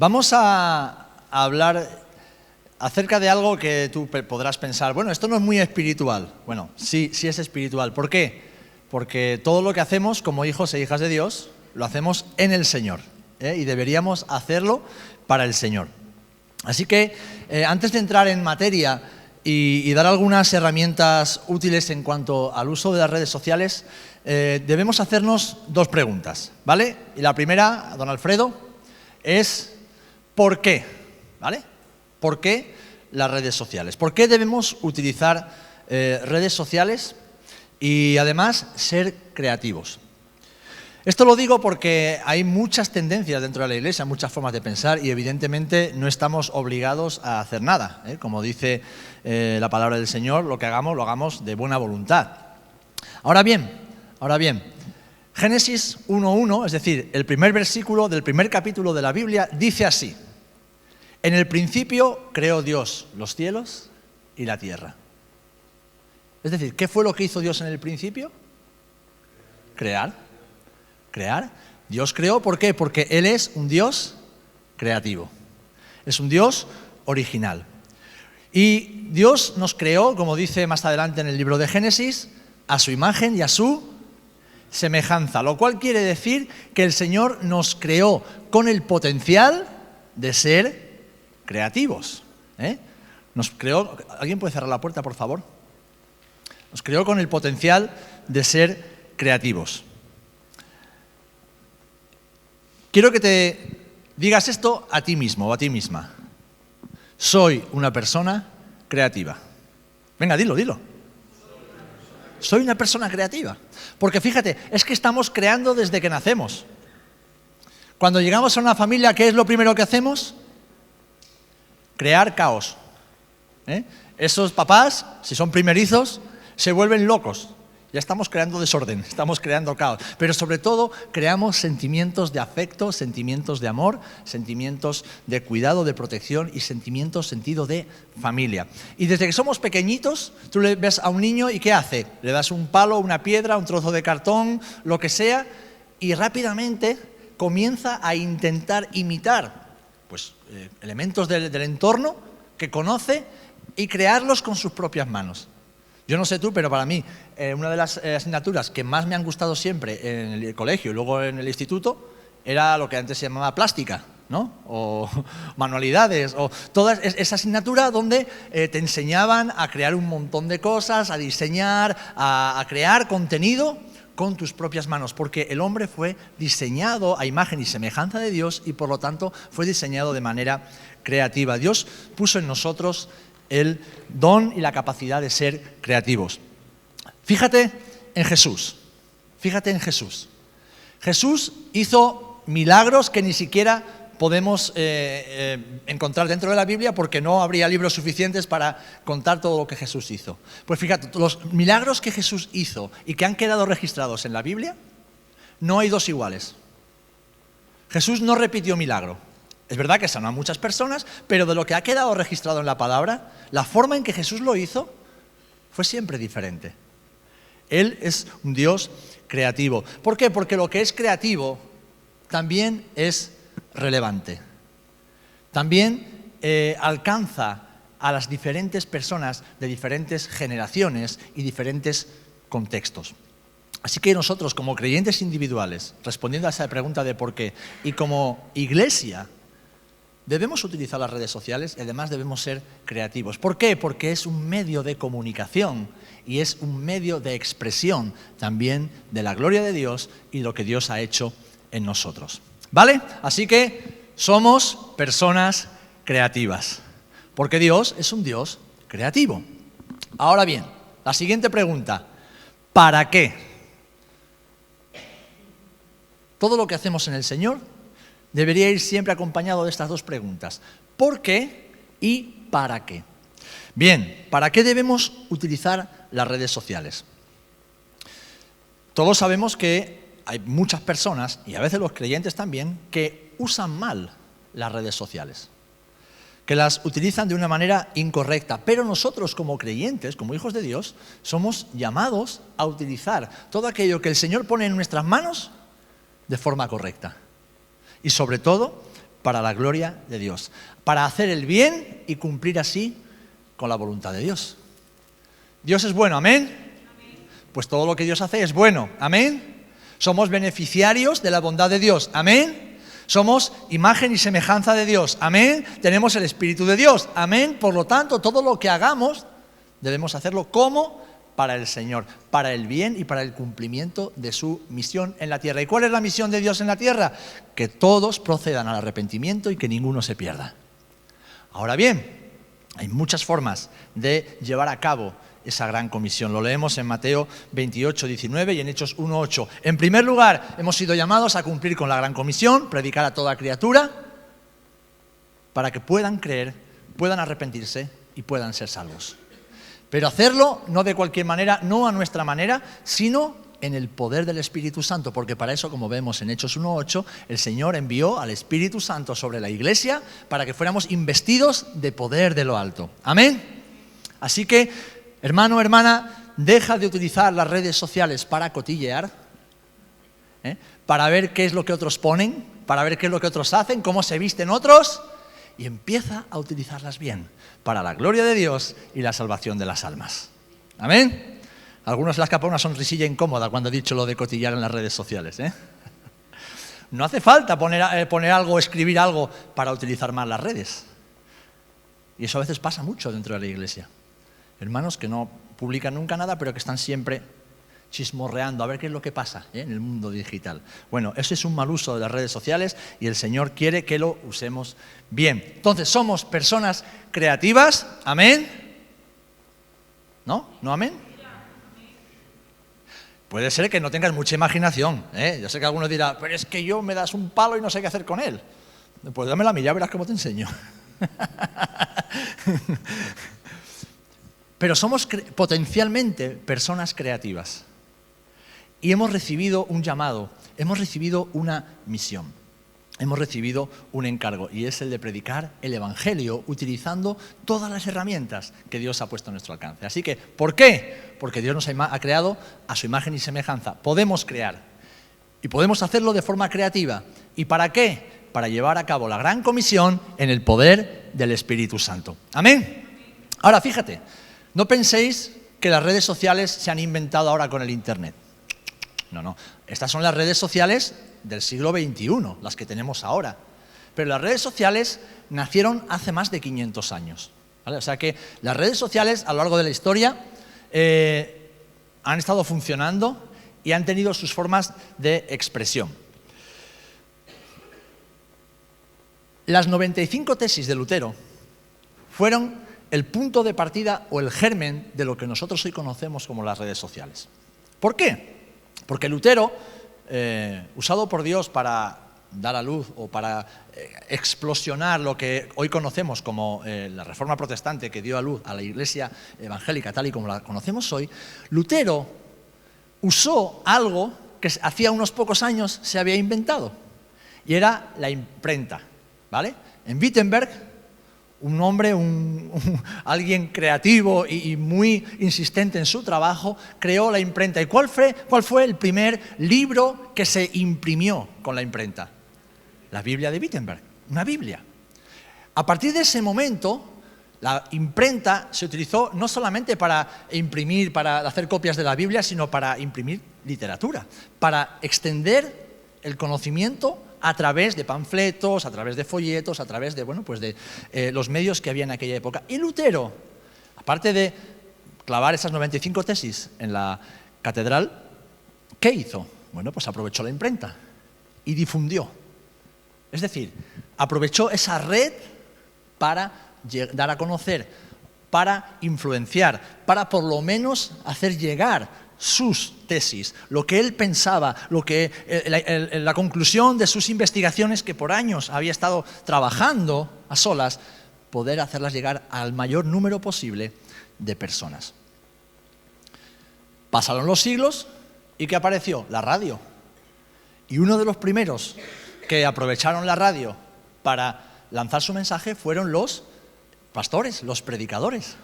Vamos a hablar acerca de algo que tú podrás pensar, bueno, esto no es muy espiritual. Bueno, sí es espiritual. ¿Por qué? Porque todo lo que hacemos como hijos e hijas de Dios, lo hacemos en el Señor, y deberíamos hacerlo para el Señor. Así que, antes de entrar en materia y dar algunas herramientas útiles en cuanto al uso de las redes sociales, debemos hacernos dos preguntas, ¿vale? Y la primera, don Alfredo, es ¿por qué? ¿Vale? ¿Por qué las redes sociales? ¿Por qué debemos utilizar redes sociales y además ser creativos? Esto lo digo porque hay muchas tendencias dentro de la Iglesia, muchas formas de pensar y evidentemente no estamos obligados a hacer nada, ¿eh? Como dice la palabra del Señor, lo que hagamos, lo hagamos de buena voluntad. Ahora bien, Génesis 1:1, es decir, el primer versículo del primer capítulo de la Biblia, dice así: en el principio creó Dios los cielos y la tierra. Es decir, ¿qué fue lo que hizo Dios en el principio? Crear. Dios creó, ¿por qué? Porque Él es un Dios creativo. Es un Dios original. Y Dios nos creó, como dice más adelante en el libro de Génesis, a su imagen y a su semejanza, lo cual quiere decir que el Señor nos creó con el potencial de ser creativos. Nos creó, ¿alguien puede cerrar la puerta, por favor? Nos creó con el potencial de ser creativos. Quiero que te digas esto a ti mismo o a ti misma. Soy una persona creativa. Venga, dilo. Soy una persona creativa. Porque fíjate, es que estamos creando desde que nacemos. Cuando llegamos a una familia, ¿qué es lo primero que hacemos? Crear caos. Esos papás, si son primerizos, se vuelven locos. Ya estamos creando desorden, estamos creando caos. Pero sobre todo creamos sentimientos de afecto, sentimientos de amor, sentimientos de cuidado, de protección y sentido de familia. Y desde que somos pequeñitos, tú le ves a un niño y ¿qué hace? Le das un palo, una piedra, un trozo de cartón, lo que sea, y rápidamente comienza a intentar imitar elementos del entorno que conoce y crearlos con sus propias manos. Yo no sé tú, pero para mí una de las asignaturas que más me han gustado siempre en el colegio y luego en el instituto era lo que antes se llamaba plástica, ¿no? O manualidades, o toda esa asignatura donde te enseñaban a crear un montón de cosas, a diseñar, a crear contenido con tus propias manos, porque el hombre fue diseñado a imagen y semejanza de Dios y por lo tanto fue diseñado de manera creativa. Dios puso en nosotros el don y la capacidad de ser creativos. Fíjate en Jesús. Jesús hizo milagros que ni siquiera podemos encontrar dentro de la Biblia porque no habría libros suficientes para contar todo lo que Jesús hizo. Pues fíjate, los milagros que Jesús hizo y que han quedado registrados en la Biblia, no hay dos iguales. Jesús no repitió milagro. Es verdad que sanó a muchas personas, pero de lo que ha quedado registrado en la palabra, la forma en que Jesús lo hizo fue siempre diferente. Él es un Dios creativo. ¿Por qué? Porque lo que es creativo también es relevante. También alcanza a las diferentes personas de diferentes generaciones y diferentes contextos. Así que nosotros, como creyentes individuales, respondiendo a esa pregunta de por qué, y como iglesia, debemos utilizar las redes sociales y además debemos ser creativos. ¿Por qué? Porque es un medio de comunicación y es un medio de expresión también de la gloria de Dios y lo que Dios ha hecho en nosotros. ¿Vale? Así que somos personas creativas, porque Dios es un Dios creativo. Ahora bien, la siguiente pregunta: ¿para qué? Todo lo que hacemos en el Señor debería ir siempre acompañado de estas dos preguntas. ¿Por qué y para qué? Bien, ¿para qué debemos utilizar las redes sociales? Todos sabemos que hay muchas personas, y a veces los creyentes también, que usan mal las redes sociales, que las utilizan de una manera incorrecta. Pero nosotros como creyentes, como hijos de Dios, somos llamados a utilizar todo aquello que el Señor pone en nuestras manos de forma correcta. Y sobre todo, para la gloria de Dios, para hacer el bien y cumplir así con la voluntad de Dios. Dios es bueno, ¿amén? Pues todo lo que Dios hace es bueno, ¿amén? Somos beneficiarios de la bondad de Dios, ¿amén? Somos imagen y semejanza de Dios, ¿amén? Tenemos el Espíritu de Dios, ¿amén? Por lo tanto, todo lo que hagamos debemos hacerlo como para el Señor, para el bien y para el cumplimiento de su misión en la tierra. ¿Y cuál es la misión de Dios en la tierra? Que todos procedan al arrepentimiento y que ninguno se pierda. Ahora bien, hay muchas formas de llevar a cabo esa gran comisión. Lo leemos en Mateo 28, 19 y en Hechos 1, 8. En primer lugar, hemos sido llamados a cumplir con la gran comisión, predicar a toda criatura, para que puedan creer, puedan arrepentirse y puedan ser salvos. Pero hacerlo no de cualquier manera, no a nuestra manera, sino en el poder del Espíritu Santo, porque para eso, como vemos en Hechos 1:8, el Señor envió al Espíritu Santo sobre la iglesia para que fuéramos investidos de poder de lo alto. ¿Amén? Así que, hermano, hermana, deja de utilizar las redes sociales para cotillear, para ver qué es lo que otros ponen, para ver qué es lo que otros hacen, cómo se visten otros, y empieza a utilizarlas bien, para la gloria de Dios y la salvación de las almas. ¿Amén? A algunos les escapa una sonrisilla incómoda cuando he dicho lo de cotillar en las redes sociales, No hace falta poner algo, escribir algo para utilizar más las redes. Y eso a veces pasa mucho dentro de la iglesia. Hermanos que no publican nunca nada, pero que están siempre chismorreando a ver qué es lo que pasa en el mundo digital. Bueno, eso es un mal uso de las redes sociales y el Señor quiere que lo usemos bien. Entonces, somos personas creativas, ¿amén? ¿No? ¿No amén? Puede ser que no tengas mucha imaginación, Yo sé que algunos dirán, pero es que yo me das un palo y no sé qué hacer con él. Pues dámela a mí, ya verás cómo te enseño. Pero somos potencialmente personas creativas. Y hemos recibido un llamado, hemos recibido una misión, hemos recibido un encargo, y es el de predicar el Evangelio utilizando todas las herramientas que Dios ha puesto a nuestro alcance. Así que, ¿por qué? Porque Dios nos ha creado a su imagen y semejanza. Podemos crear y podemos hacerlo de forma creativa. ¿Y para qué? Para llevar a cabo la gran comisión en el poder del Espíritu Santo. ¿Amén? Ahora, fíjate, no penséis que las redes sociales se han inventado ahora con el Internet. No. Estas son las redes sociales del siglo XXI, las que tenemos ahora. Pero las redes sociales nacieron hace más de 500 años. ¿Vale? O sea que las redes sociales a lo largo de la historia han estado funcionando y han tenido sus formas de expresión. Las 95 tesis de Lutero fueron el punto de partida o el germen de lo que nosotros hoy conocemos como las redes sociales. ¿Por qué? Porque Lutero, usado por Dios para dar a luz o para explosionar lo que hoy conocemos como la Reforma Protestante que dio a luz a la Iglesia evangélica tal y como la conocemos hoy, Lutero usó algo que hacía unos pocos años se había inventado, y era la imprenta, ¿vale? En Wittenberg, un hombre, alguien creativo y muy insistente en su trabajo, creó la imprenta. ¿Y cuál fue el primer libro que se imprimió con la imprenta? La Biblia de Wittenberg, una Biblia. A partir de ese momento, la imprenta se utilizó no solamente para imprimir, para hacer copias de la Biblia, sino para imprimir literatura, para extender el conocimiento a través de panfletos, a través de folletos, a través de, los medios que había en aquella época. Y Lutero, aparte de clavar esas 95 tesis en la catedral, ¿qué hizo? Bueno, pues aprovechó la imprenta y difundió. Es decir, aprovechó esa red para dar a conocer, para influenciar, para por lo menos hacer llegar sus tesis, lo que él pensaba, la conclusión de sus investigaciones que por años había estado trabajando a solas, poder hacerlas llegar al mayor número posible de personas. Pasaron los siglos y ¿qué apareció? La radio. Y uno de los primeros que aprovecharon la radio para lanzar su mensaje fueron los pastores, los predicadores.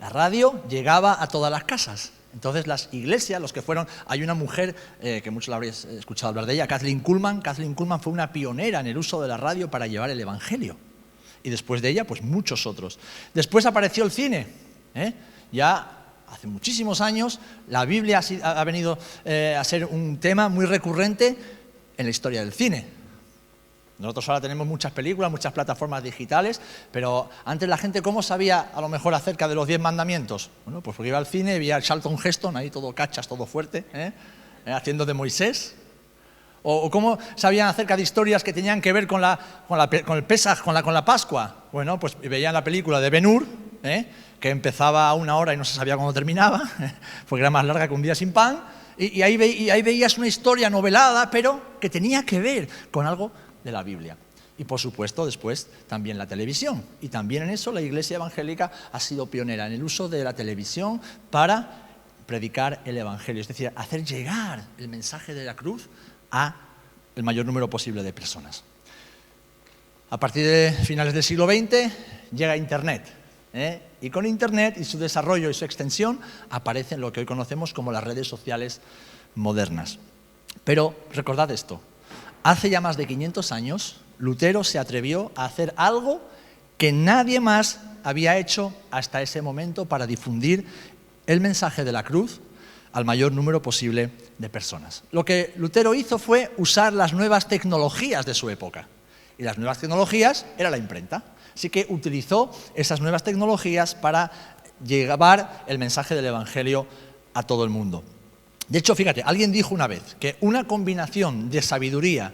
La radio llegaba a todas las casas. Entonces las iglesias, los que fueron... Hay una mujer, que muchos la habréis escuchado hablar de ella, Kathleen Kuhlman. Kathleen Kuhlman fue una pionera en el uso de la radio para llevar el evangelio. Y después de ella, pues muchos otros. Después apareció el cine. Ya hace muchísimos años la Biblia ha venido a ser un tema muy recurrente en la historia del cine. Nosotros ahora tenemos muchas películas, muchas plataformas digitales, pero antes la gente, ¿cómo sabía a lo mejor acerca de los 10 mandamientos? Bueno, pues porque iba al cine y veía a Charlton Heston, ahí todo cachas, todo fuerte, haciendo de Moisés. O cómo sabían acerca de historias que tenían que ver con el Pesaj, con la Pascua. Bueno, pues veían la película de Ben-Hur, que empezaba a 1 hora y no se sabía cuándo terminaba, porque era más larga que un día sin pan, y ahí veías una historia novelada, pero que tenía que ver con algo de la Biblia. Y por supuesto después también la televisión, y también en eso la Iglesia evangélica ha sido pionera en el uso de la televisión para predicar el evangelio, es decir, hacer llegar el mensaje de la cruz a el mayor número posible de personas. A partir de finales del siglo XX llega Internet, y con Internet y su desarrollo y su extensión aparecen lo que hoy conocemos como las redes sociales modernas. Pero recordad esto: hace ya más de 500 años, Lutero se atrevió a hacer algo que nadie más había hecho hasta ese momento para difundir el mensaje de la cruz al mayor número posible de personas. Lo que Lutero hizo fue usar las nuevas tecnologías de su época. Y las nuevas tecnologías era la imprenta. Así que utilizó esas nuevas tecnologías para llevar el mensaje del evangelio a todo el mundo. De hecho, fíjate, alguien dijo una vez que una combinación de sabiduría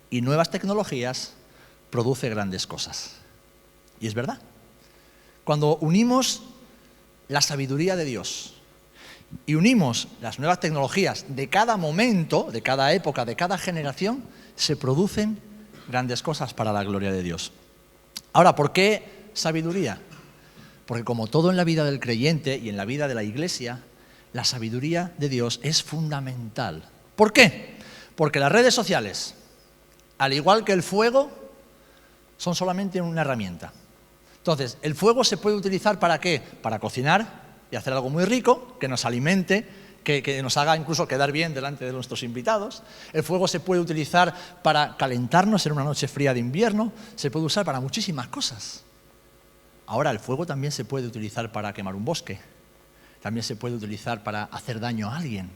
y nuevas tecnologías produce grandes cosas. Y es verdad. Cuando unimos la sabiduría de Dios y unimos las nuevas tecnologías de cada momento, de cada época, de cada generación, se producen grandes cosas para la gloria de Dios. Ahora, ¿por qué sabiduría? Porque como todo en la vida del creyente y en la vida de la Iglesia, la sabiduría de Dios es fundamental. ¿Por qué? Porque las redes sociales, al igual que el fuego, son solamente una herramienta. Entonces, el fuego se puede utilizar ¿para qué? Para cocinar y hacer algo muy rico, que nos alimente, que nos haga incluso quedar bien delante de nuestros invitados. El fuego se puede utilizar para calentarnos en una noche fría de invierno, se puede usar para muchísimas cosas. Ahora, el fuego también se puede utilizar para quemar un bosque. También se puede utilizar para hacer daño a alguien.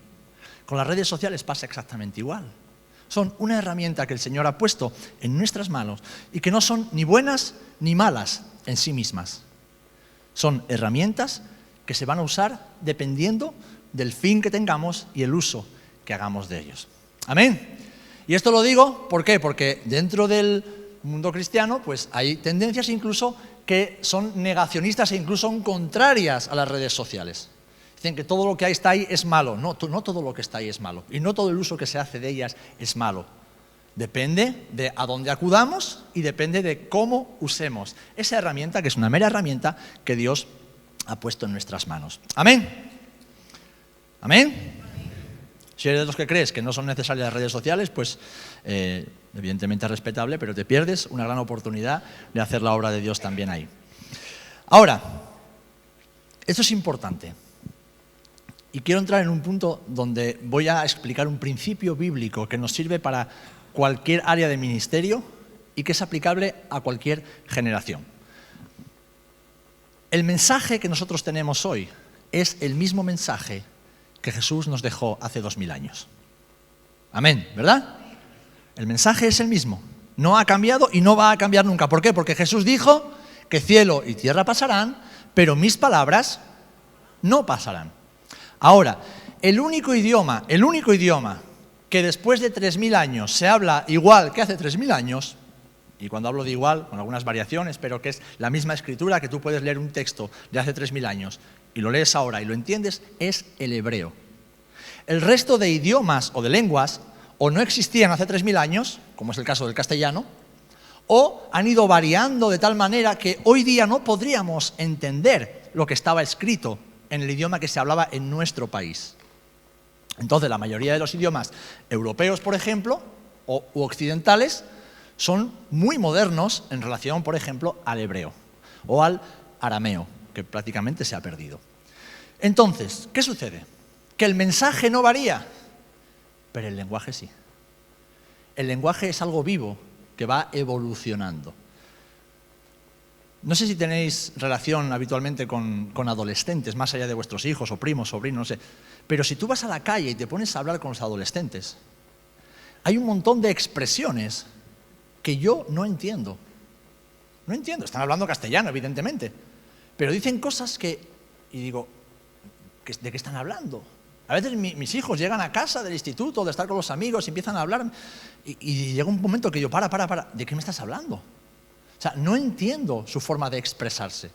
Con las redes sociales pasa exactamente igual. Son una herramienta que el Señor ha puesto en nuestras manos y que no son ni buenas ni malas en sí mismas. Son herramientas que se van a usar dependiendo del fin que tengamos y el uso que hagamos de ellos. Amén. Y esto lo digo, ¿por qué? Porque dentro del mundo cristiano pues hay tendencias incluso que son negacionistas e incluso son contrarias a las redes sociales. Dicen que todo lo que está ahí es malo. No todo lo que está ahí es malo. Y no todo el uso que se hace de ellas es malo. Depende de a dónde acudamos y depende de cómo usemos esa herramienta, que es una mera herramienta que Dios ha puesto en nuestras manos. Amén. Amén. Si eres de los que crees que no son necesarias las redes sociales, pues evidentemente es respetable, pero te pierdes una gran oportunidad de hacer la obra de Dios también ahí. Ahora, esto es importante. Y quiero entrar en un punto donde voy a explicar un principio bíblico que nos sirve para cualquier área de ministerio y que es aplicable a cualquier generación. El mensaje que nosotros tenemos hoy es el mismo mensaje que Jesús nos dejó hace 2000 años. Amén, ¿verdad? El mensaje es el mismo. No ha cambiado y no va a cambiar nunca. ¿Por qué? Porque Jesús dijo que cielo y tierra pasarán, pero mis palabras no pasarán. Ahora, el único idioma que después de 3000 años se habla igual que hace 3000 años, y cuando hablo de igual, con algunas variaciones, pero que es la misma escritura, que tú puedes leer un texto de hace 3000 años y lo lees ahora y lo entiendes, es el hebreo. El resto de idiomas o de lenguas o no existían hace 3000 años, como es el caso del castellano, o han ido variando de tal manera que hoy día no podríamos entender lo que estaba escrito en el idioma que se hablaba en nuestro país. Entonces, la mayoría de los idiomas europeos, por ejemplo, u occidentales, son muy modernos en relación, por ejemplo, al hebreo o al arameo, que prácticamente se ha perdido. Entonces, ¿qué sucede? que el mensaje no varía, pero el lenguaje sí. El lenguaje es algo vivo que va evolucionando. No sé si tenéis relación habitualmente con adolescentes, más allá de vuestros hijos o primos, sobrinos, no sé. Pero si tú vas a la calle y te pones a hablar con los adolescentes, hay un montón de expresiones que yo no entiendo. No entiendo, están hablando castellano, evidentemente. Pero dicen cosas que... Y digo, ¿de qué están hablando? A veces mis hijos llegan a casa del instituto, de estar con los amigos, y empiezan a hablar, y llega un momento que yo, para, ¿de qué me estás hablando? O sea, no entiendo su forma de expresarse.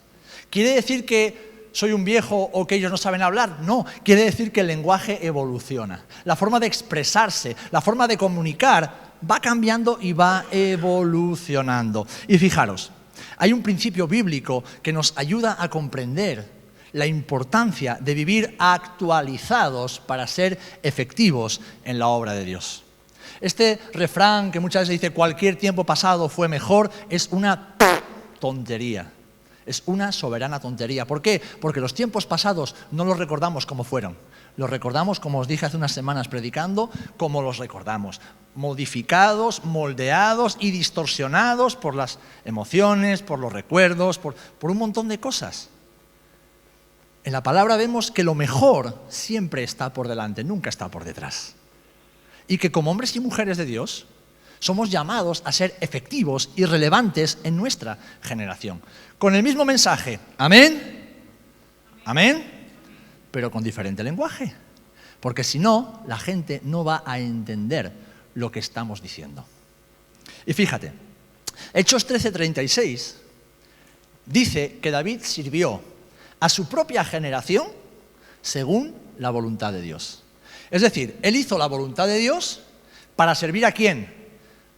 ¿Quiere decir que soy un viejo o que ellos no saben hablar? No, quiere decir que el lenguaje evoluciona. La forma de expresarse, la forma de comunicar va cambiando y va evolucionando. Y fijaros, hay un principio bíblico que nos ayuda a comprender la importancia de vivir actualizados para ser efectivos en la obra de Dios. Este refrán que muchas veces dice cualquier tiempo pasado fue mejor es una tontería, es una soberana tontería. ¿Por qué? Porque los tiempos pasados no los recordamos como fueron, los recordamos, como os dije hace unas semanas predicando, como los recordamos, modificados, moldeados y distorsionados por las emociones, por los recuerdos, por un montón de cosas. En la palabra vemos que lo mejor siempre está por delante, nunca está por detrás. Y que como hombres y mujeres de Dios somos llamados a ser efectivos y relevantes en nuestra generación. Con el mismo mensaje, ¿amén? ¿Amén? Pero con diferente lenguaje. Porque si no, la gente no va a entender lo que estamos diciendo. Y fíjate, Hechos 13:36 dice que David sirvió a su propia generación según la voluntad de Dios. Es decir, él hizo la voluntad de Dios para servir ¿a quién?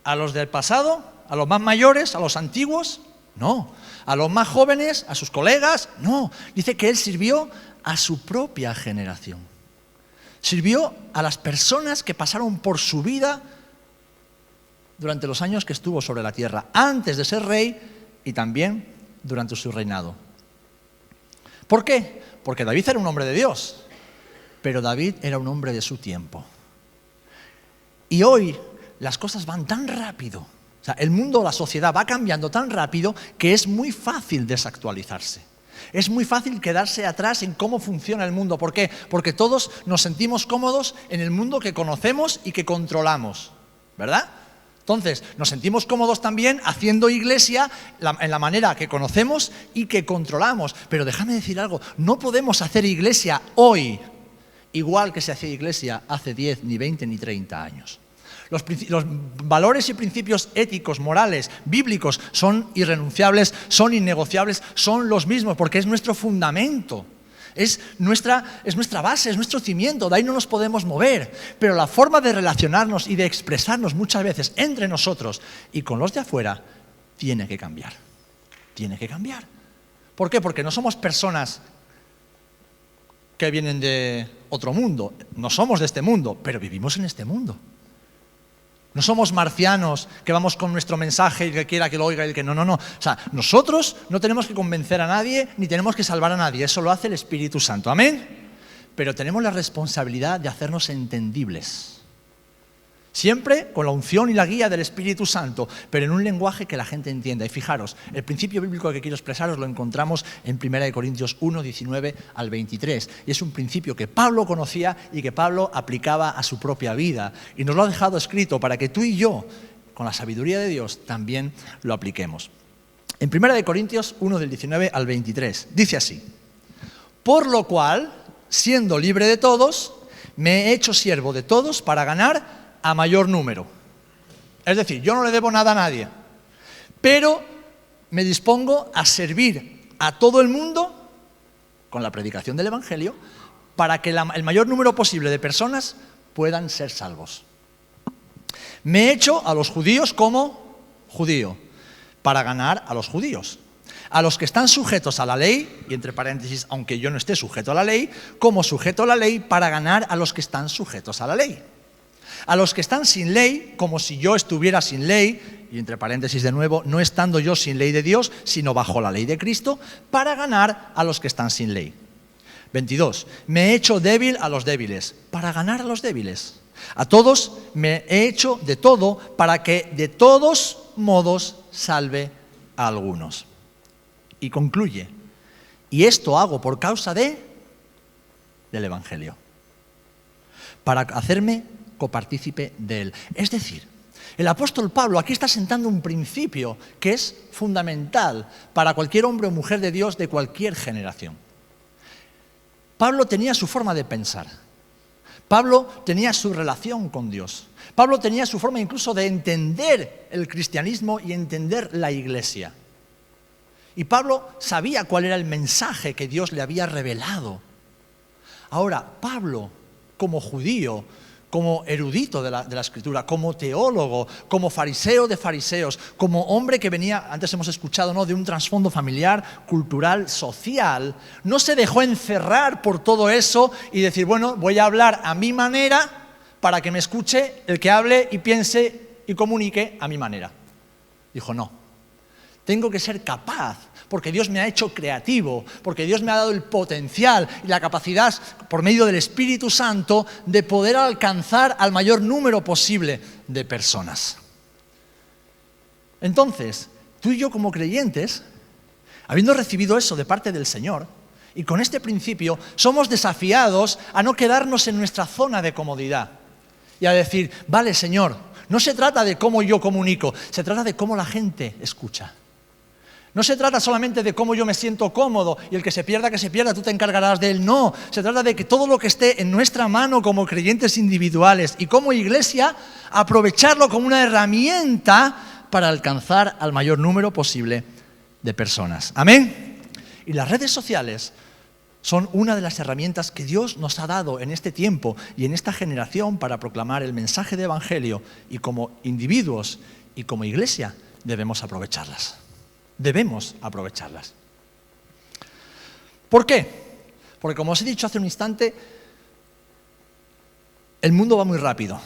¿A los del pasado? ¿A los más mayores? ¿A los antiguos? No. ¿A los más jóvenes? ¿A sus colegas? No. Dice que él sirvió a su propia generación. Sirvió a las personas que pasaron por su vida durante los años que estuvo sobre la tierra, antes de ser rey y también durante su reinado. ¿Por qué? Porque David era un hombre de Dios, pero David era un hombre de su tiempo. Y hoy las cosas van tan rápido, o sea, el mundo, la sociedad va cambiando tan rápido que es muy fácil desactualizarse. Es muy fácil quedarse atrás en cómo funciona el mundo. ¿Por qué? Porque todos nos sentimos cómodos en el mundo que conocemos y que controlamos, ¿verdad? Entonces, nos sentimos cómodos también haciendo iglesia en la manera que conocemos y que controlamos. Pero déjame decir algo, no podemos hacer iglesia hoy igual que se hacía iglesia hace 10, ni 20, ni 30 años. Los valores y principios éticos, morales, bíblicos son irrenunciables, son innegociables, son los mismos porque es nuestro fundamento. Es nuestra base, es nuestro cimiento, de ahí no nos podemos mover. Pero la forma de relacionarnos y de expresarnos muchas veces entre nosotros y con los de afuera tiene que cambiar. Tiene que cambiar. ¿Por qué? Porque no somos personas que vienen de otro mundo. No somos de este mundo, pero vivimos en este mundo. No somos marcianos que vamos con nuestro mensaje y el que quiera que lo oiga y el que no. O sea, nosotros no tenemos que convencer a nadie ni tenemos que salvar a nadie. Eso lo hace el Espíritu Santo. ¿Amén? Pero tenemos la responsabilidad de hacernos entendibles. Siempre con la unción y la guía del Espíritu Santo, pero en un lenguaje que la gente entienda. Y fijaros, el principio bíblico que quiero expresaros lo encontramos en 1 Corintios 1, 19 al 23. Y es un principio que Pablo conocía y que Pablo aplicaba a su propia vida. Y nos lo ha dejado escrito para que tú y yo, con la sabiduría de Dios, también lo apliquemos. En 1 Corintios 1, del 19 al 23, dice así: por lo cual, siendo libre de todos, me he hecho siervo de todos para ganar a mayor número. Es decir, yo no le debo nada a nadie, pero me dispongo a servir a todo el mundo con la predicación del Evangelio para que el mayor número posible de personas puedan ser salvos. Me he hecho a los judíos como judío para ganar a los judíos. A los que están sujetos a la ley, y entre paréntesis, aunque yo no esté sujeto a la ley, como sujeto a la ley para ganar a los que están sujetos a la ley. A los que están sin ley, como si yo estuviera sin ley, y entre paréntesis de nuevo, no estando yo sin ley de Dios, sino bajo la ley de Cristo, para ganar a los que están sin ley. 22. Me he hecho débil a los débiles, para ganar a los débiles. A todos me he hecho de todo, para que de todos modos salve a algunos. Y concluye, y esto hago por causa del Evangelio, para hacerme copartícipe de él. Es decir, el apóstol Pablo aquí está sentando un principio que es fundamental para cualquier hombre o mujer de Dios de cualquier generación. Pablo tenía su forma de pensar. Pablo tenía su relación con Dios. Pablo tenía su forma incluso de entender el cristianismo y entender la iglesia. Y Pablo sabía cuál era el mensaje que Dios le había revelado. Ahora, Pablo, como judío, como erudito de la Escritura, como teólogo, como fariseo de fariseos, como hombre que venía, antes hemos escuchado, ¿no?, de un trasfondo familiar, cultural, social, no se dejó encerrar por todo eso y decir, bueno, voy a hablar a mi manera para que me escuche el que hable y piense y comunique a mi manera. Dijo, no, tengo que ser capaz, porque Dios me ha hecho creativo, porque Dios me ha dado el potencial y la capacidad, por medio del Espíritu Santo, de poder alcanzar al mayor número posible de personas. Entonces, tú y yo como creyentes, habiendo recibido eso de parte del Señor, y con este principio, somos desafiados a no quedarnos en nuestra zona de comodidad y a decir, vale, Señor, no se trata de cómo yo comunico, se trata de cómo la gente escucha. No se trata solamente de cómo yo me siento cómodo y el que se pierda, tú te encargarás de él. No, se trata de que todo lo que esté en nuestra mano como creyentes individuales y como iglesia, aprovecharlo como una herramienta para alcanzar al mayor número posible de personas. ¿Amén? Y las redes sociales son una de las herramientas que Dios nos ha dado en este tiempo y en esta generación para proclamar el mensaje de Evangelio, y como individuos y como iglesia debemos aprovecharlas. Debemos aprovecharlas. ¿Por qué? Porque como os he dicho hace un instante, el mundo va muy rápido,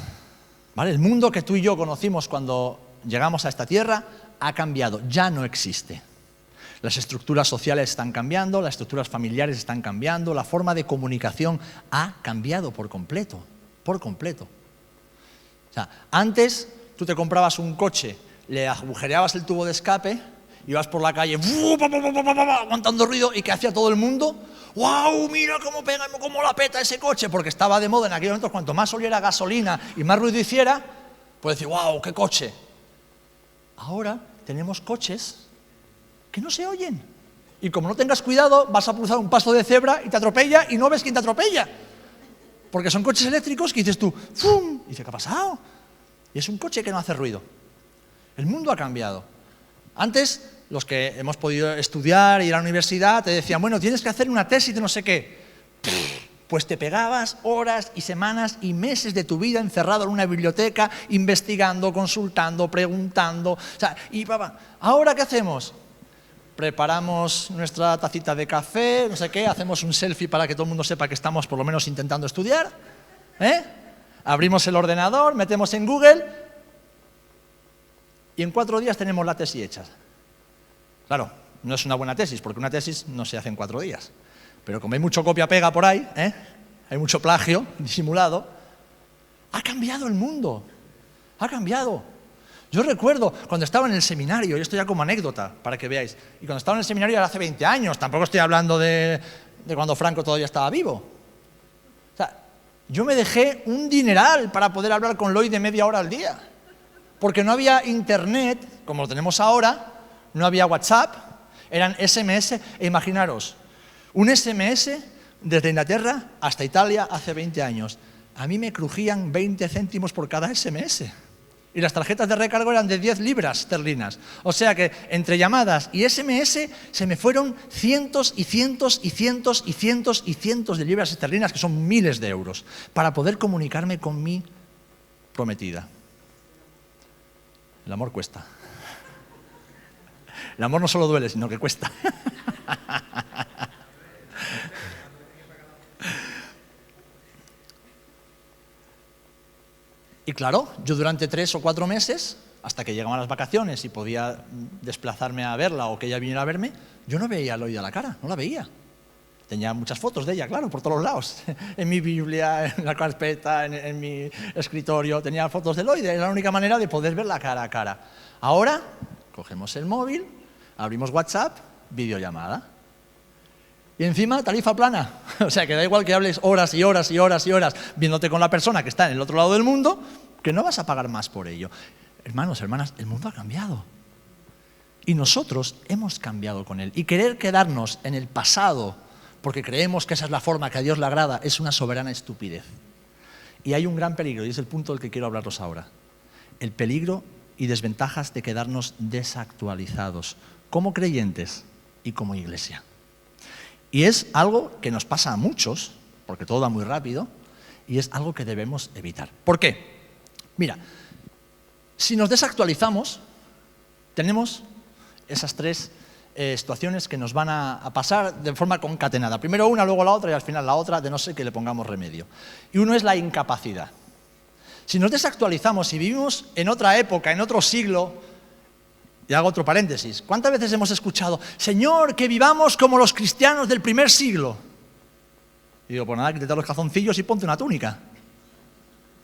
¿vale? El mundo que tú y yo conocimos cuando llegamos a esta tierra ha cambiado, ya no existe. Las estructuras sociales están cambiando, las estructuras familiares están cambiando, la forma de comunicación ha cambiado por completo, por completo. O sea, antes tú te comprabas un coche, le agujereabas el tubo de escape, ibas por la calle aguantando ruido, y ¿qué hacía todo el mundo? ¡Wow! Mira cómo pega, cómo la peta ese coche, porque estaba de moda en aquellos momentos. Cuanto más oliera gasolina y más ruido hiciera, pues decir, ¡wow! ¡Qué coche! Ahora tenemos coches que no se oyen, y como no tengas cuidado vas a cruzar un paso de cebra y te atropella y no ves quién te atropella, porque son coches eléctricos que dices tú, ¡fum! Y dices, ¿qué ha pasado? Y es un coche que no hace ruido. El mundo ha cambiado. Antes, los que hemos podido estudiar y ir a la universidad, te decían, bueno, tienes que hacer una tesis de no sé qué. Pues te pegabas horas y semanas y meses de tu vida encerrado en una biblioteca, investigando, consultando, preguntando. O sea, y papá, ¿ahora qué hacemos? Preparamos nuestra tacita de café, no sé qué, hacemos un selfie para que todo el mundo sepa que estamos por lo menos intentando estudiar. Abrimos el ordenador, metemos en Google, y en 4 días tenemos la tesis hecha. Claro, no es una buena tesis, porque una tesis no se hace en 4 días. Pero como hay mucho copia-pega por ahí, hay mucho plagio disimulado, ha cambiado el mundo. Ha cambiado. Yo recuerdo cuando estaba en el seminario, y esto ya como anécdota, para que veáis, y cuando estaba en el seminario era hace 20 años, tampoco estoy hablando de cuando Franco todavía estaba vivo. O sea, yo me dejé un dineral para poder hablar con Lloyd de media hora al día. Porque no había internet, como lo tenemos ahora, no había WhatsApp, eran SMS, e imaginaros, un SMS desde Inglaterra hasta Italia hace 20 años. A mí me crujían 20 céntimos por cada SMS. Y las tarjetas de recargo eran de 10 libras esterlinas. O sea que entre llamadas y SMS se me fueron cientos y cientos y cientos y cientos y cientos de libras esterlinas, que son miles de euros, para poder comunicarme con mi prometida. El amor cuesta. El amor no solo duele, sino que cuesta. Y claro, yo durante 3 o 4 meses, hasta que llegaban las vacaciones y podía desplazarme a verla o que ella viniera a verme, yo no veía a Lloyd a la cara, no la veía. Tenía muchas fotos de ella, claro, por todos lados. En mi Biblia, en la carpeta, en mi escritorio, tenía fotos de Eloy. Era la única manera de poder verla cara a cara. Ahora, cogemos el móvil, abrimos WhatsApp, videollamada. Y encima, tarifa plana. O sea, que da igual que hables horas y horas y horas y horas viéndote con la persona que está en el otro lado del mundo, que no vas a pagar más por ello. Hermanos, hermanas, el mundo ha cambiado. Y nosotros hemos cambiado con él. Y querer quedarnos en el pasado, porque creemos que esa es la forma que a Dios le agrada, es una soberana estupidez. Y hay un gran peligro, y es el punto del que quiero hablaros ahora. El peligro y desventajas de quedarnos desactualizados, como creyentes y como iglesia. Y es algo que nos pasa a muchos, porque todo va muy rápido, y es algo que debemos evitar. ¿Por qué? Mira, si nos desactualizamos, tenemos esas tres situaciones que nos van a pasar de forma concatenada. Primero una, luego la otra y al final la otra, de no ser que le pongamos remedio. Y uno es la incapacidad. Si nos desactualizamos, si vivimos en otra época, en otro siglo, y hago otro paréntesis, ¿cuántas veces hemos escuchado, Señor, que vivamos como los cristianos del primer siglo? Y digo, pues nada, quítate los calzoncillos y ponte una túnica.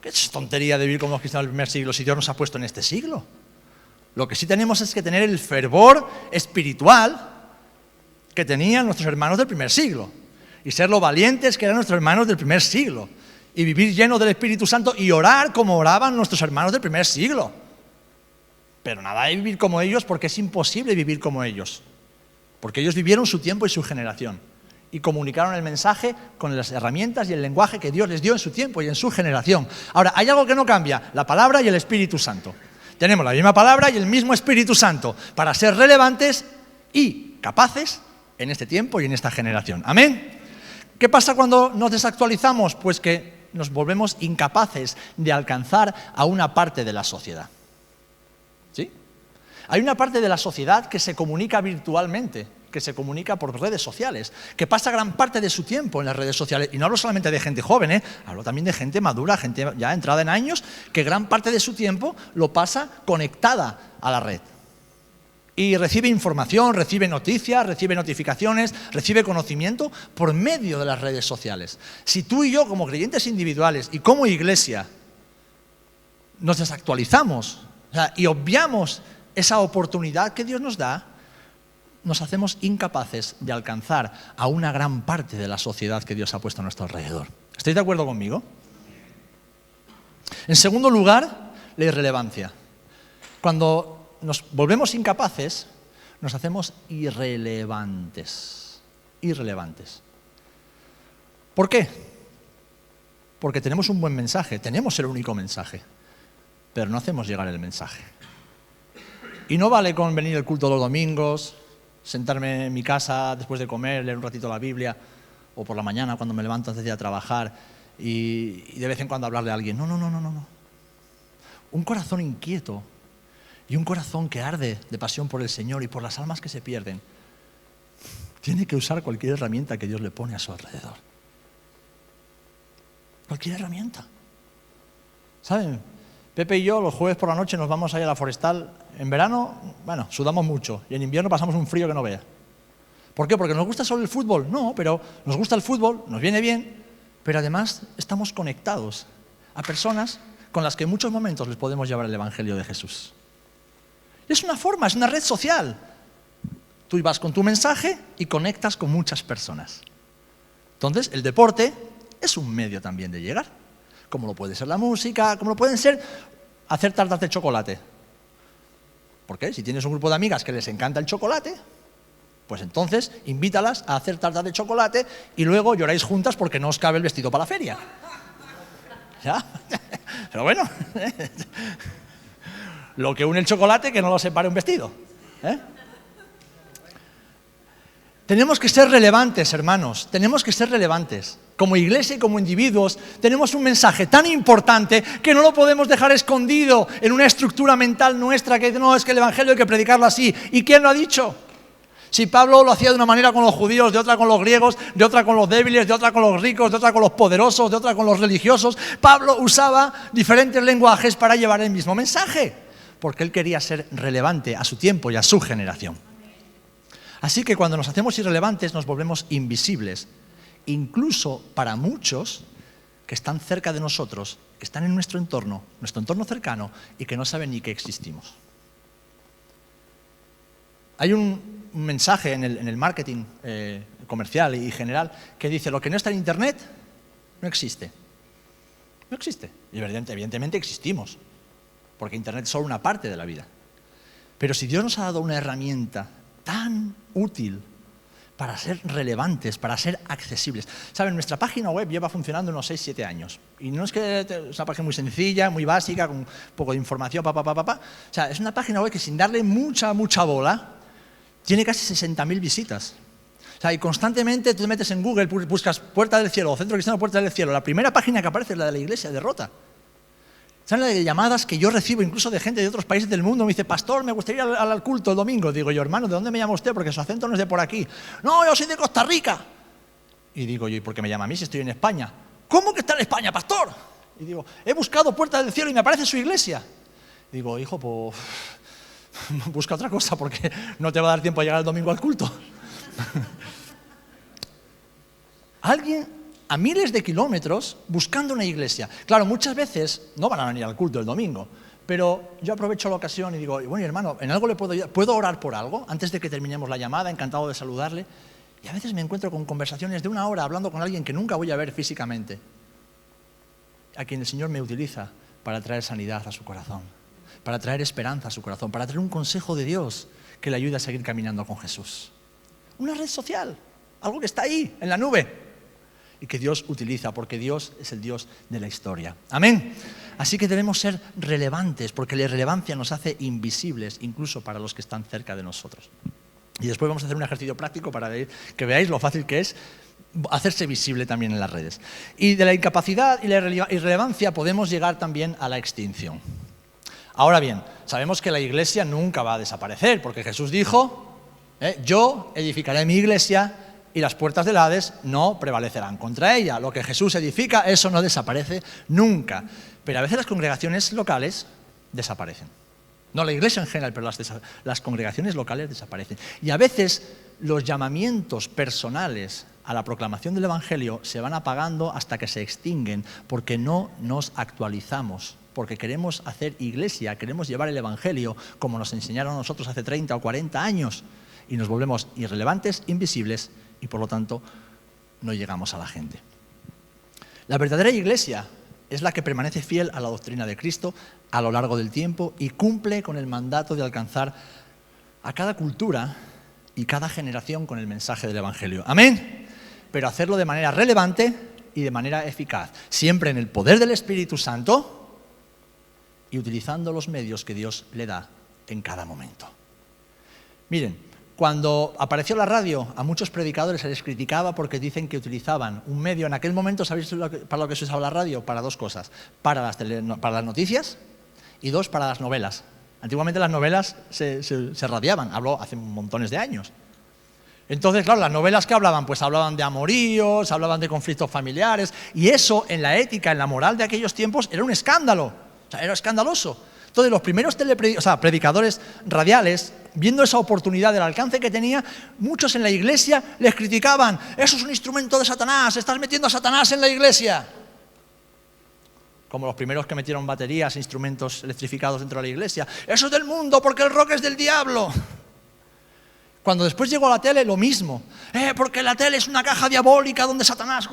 ¿Qué es tontería de vivir como los cristianos del primer siglo si Dios nos ha puesto en este siglo? Lo que sí tenemos es que tener el fervor espiritual que tenían nuestros hermanos del primer siglo y ser lo valientes que eran nuestros hermanos del primer siglo y vivir llenos del Espíritu Santo y orar como oraban nuestros hermanos del primer siglo. Pero nada de vivir como ellos, porque es imposible vivir como ellos, porque ellos vivieron su tiempo y su generación y comunicaron el mensaje con las herramientas y el lenguaje que Dios les dio en su tiempo y en su generación. Ahora, hay algo que no cambia, la palabra y el Espíritu Santo. Tenemos la misma palabra y el mismo Espíritu Santo para ser relevantes y capaces en este tiempo y en esta generación. ¿Amén? ¿Qué pasa cuando nos desactualizamos? Pues que nos volvemos incapaces de alcanzar a una parte de la sociedad. ¿Sí? Hay una parte de la sociedad que se comunica virtualmente, que se comunica por redes sociales, que pasa gran parte de su tiempo en las redes sociales. Y no hablo solamente de gente joven, hablo también de gente madura, gente ya entrada en años, que gran parte de su tiempo lo pasa conectada a la red. Y recibe información, recibe noticias, recibe notificaciones, recibe conocimiento por medio de las redes sociales. Si tú y yo, como creyentes individuales y como iglesia, nos desactualizamos, y obviamos esa oportunidad que Dios nos da, nos hacemos incapaces de alcanzar a una gran parte de la sociedad que Dios ha puesto a nuestro alrededor. ¿Estáis de acuerdo conmigo? En segundo lugar, la irrelevancia. Cuando nos volvemos incapaces, nos hacemos irrelevantes. Irrelevantes. ¿Por qué? Porque tenemos un buen mensaje, tenemos el único mensaje, pero no hacemos llegar el mensaje. Y no vale con venir al culto los domingos, sentarme en mi casa después de comer, leer un ratito la Biblia, o por la mañana cuando me levanto antes de ir a trabajar, y de vez en cuando hablarle a alguien. No. Un corazón inquieto y un corazón que arde de pasión por el Señor y por las almas que se pierden, tiene que usar cualquier herramienta que Dios le pone a su alrededor. Cualquier herramienta. ¿Saben? Pepe y yo los jueves por la noche nos vamos allá a la forestal. En verano, bueno, sudamos mucho. Y en invierno pasamos un frío que no vea. ¿Por qué? ¿Porque nos gusta solo el fútbol? No, pero nos gusta el fútbol, nos viene bien. Pero además estamos conectados a personas con las que en muchos momentos les podemos llevar el Evangelio de Jesús. Es una forma, es una red social. Tú vas con tu mensaje y conectas con muchas personas. Entonces, el deporte es un medio también de llegar. Como lo puede ser la música, como lo pueden ser hacer tartas de chocolate. ¿Por qué? Si tienes un grupo de amigas que les encanta el chocolate, pues entonces invítalas a hacer tartas de chocolate y luego lloráis juntas porque no os cabe el vestido para la feria. ¿Ya? Pero bueno, lo que une el chocolate, que no lo separe un vestido. Tenemos que ser relevantes, hermanos, tenemos que ser relevantes. Como iglesia y como individuos tenemos un mensaje tan importante que no lo podemos dejar escondido en una estructura mental nuestra que no, es que el Evangelio hay que predicarlo así. ¿Y quién lo ha dicho? Si Pablo lo hacía de una manera con los judíos, de otra con los griegos, de otra con los débiles, de otra con los ricos, de otra con los poderosos, de otra con los religiosos, Pablo usaba diferentes lenguajes para llevar el mismo mensaje, porque él quería ser relevante a su tiempo y a su generación. Así que cuando nos hacemos irrelevantes nos volvemos invisibles, incluso para muchos que están cerca de nosotros, que están en nuestro entorno cercano y que no saben ni que existimos. Hay un mensaje en el marketing comercial y general que dice: lo que no está en Internet no existe. No existe. Y evidentemente existimos, porque Internet es solo una parte de la vida. Pero si Dios nos ha dado una herramienta tan útil para ser relevantes, para ser accesibles. ¿Saben? Nuestra página web lleva funcionando unos 6-7 años. Y no es que es una página muy sencilla, muy básica, con un poco de información, O sea, es una página web que sin darle mucha bola, tiene casi 60.000 visitas. O sea, y constantemente tú te metes en Google, buscas Puerta del Cielo o Centro Cristiano Puerta del Cielo. La primera página que aparece es la de la iglesia de Rota. ¿Saben las llamadas que yo recibo incluso de gente de otros países del mundo? Me dice: pastor, me gustaría ir al culto el domingo. Digo yo: hermano, ¿de dónde me llama usted? Porque su acento no es de por aquí. No, yo soy de Costa Rica. Y digo yo: ¿y por qué me llama a mí si estoy en España? ¿Cómo que está en España, pastor? Y digo: he buscado Puerta del Cielo y me aparece su iglesia. Y digo: hijo, pues busca otra cosa porque no te va a dar tiempo a llegar el domingo al culto. Alguien a miles de kilómetros buscando una iglesia. Claro, muchas veces no van a venir al culto el domingo, pero yo aprovecho la ocasión y digo: bueno, hermano, ¿en algo le puedo ayudar? ¿Puedo orar por algo? Antes de que terminemos la llamada, encantado de saludarle. Y a veces me encuentro con conversaciones de 1 hora hablando con alguien que nunca voy a ver físicamente, a quien el Señor me utiliza para traer sanidad a su corazón, para traer esperanza a su corazón, para traer un consejo de Dios que le ayude a seguir caminando con Jesús. Una red social, algo que está ahí, en la nube, y que Dios utiliza, porque Dios es el Dios de la historia. Amén. Así que debemos ser relevantes, porque la irrelevancia nos hace invisibles, incluso para los que están cerca de nosotros. Y después vamos a hacer un ejercicio práctico para que veáis lo fácil que es hacerse visible también en las redes. Y de la incapacidad y la irrelevancia podemos llegar también a la extinción. Ahora bien, sabemos que la iglesia nunca va a desaparecer, porque Jesús dijo: yo edificaré mi iglesia y las puertas del Hades no prevalecerán contra ella. Lo que Jesús edifica, eso no desaparece nunca. Pero a veces las congregaciones locales desaparecen. No la iglesia en general, pero las congregaciones locales desaparecen. Y a veces los llamamientos personales a la proclamación del Evangelio se van apagando hasta que se extinguen, porque no nos actualizamos, porque queremos hacer iglesia, queremos llevar el Evangelio como nos enseñaron a nosotros hace 30 o 40 años, y nos volvemos irrelevantes, invisibles, y por lo tanto no llegamos a la gente. La verdadera iglesia es la que permanece fiel a la doctrina de Cristo a lo largo del tiempo y cumple con el mandato de alcanzar a cada cultura y cada generación con el mensaje del Evangelio. Amén. Pero hacerlo de manera relevante y de manera eficaz, siempre en el poder del Espíritu Santo y utilizando los medios que Dios le da en cada momento. Miren, cuando apareció la radio, a muchos predicadores se les criticaba porque dicen que utilizaban un medio. En aquel momento, ¿sabéis para lo que se usaba la radio? Para 2 cosas. Para las noticias y 2, para las novelas. Antiguamente las novelas se radiaban, habló hace montones de años. Entonces, claro, las novelas que hablaban, pues hablaban de amoríos, hablaban de conflictos familiares, y eso en la ética, en la moral de aquellos tiempos era un escándalo, o sea, era escandaloso. Entonces los primeros predicadores radiales, viendo esa oportunidad del alcance que tenía, muchos en la iglesia les criticaban: eso es un instrumento de Satanás, estás metiendo a Satanás en la iglesia. Como los primeros que metieron baterías, instrumentos electrificados dentro de la iglesia: eso es del mundo porque el rock es del diablo. Cuando después llegó a la tele, lo mismo. Porque la tele es una caja diabólica donde Satanás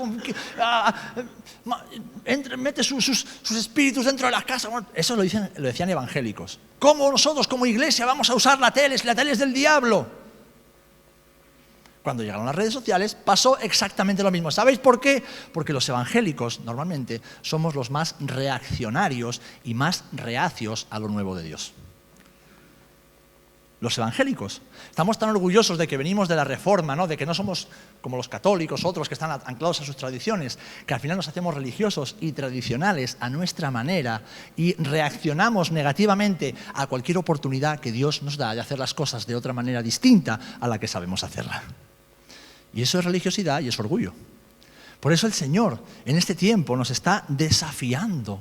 mete sus espíritus dentro de las casas. Bueno, eso lo decían evangélicos. ¿Cómo nosotros como iglesia vamos a usar la tele si la tele es del diablo? Cuando llegaron las redes sociales pasó exactamente lo mismo. ¿Sabéis por qué? Porque los evangélicos normalmente somos los más reaccionarios y más reacios a lo nuevo de Dios. Los evangélicos. Estamos tan orgullosos de que venimos de la Reforma, ¿no? De que no somos como los católicos, otros que están anclados a sus tradiciones, que al final nos hacemos religiosos y tradicionales a nuestra manera y reaccionamos negativamente a cualquier oportunidad que Dios nos da de hacer las cosas de otra manera distinta a la que sabemos hacerla. Y eso es religiosidad y es orgullo. Por eso el Señor en este tiempo nos está desafiando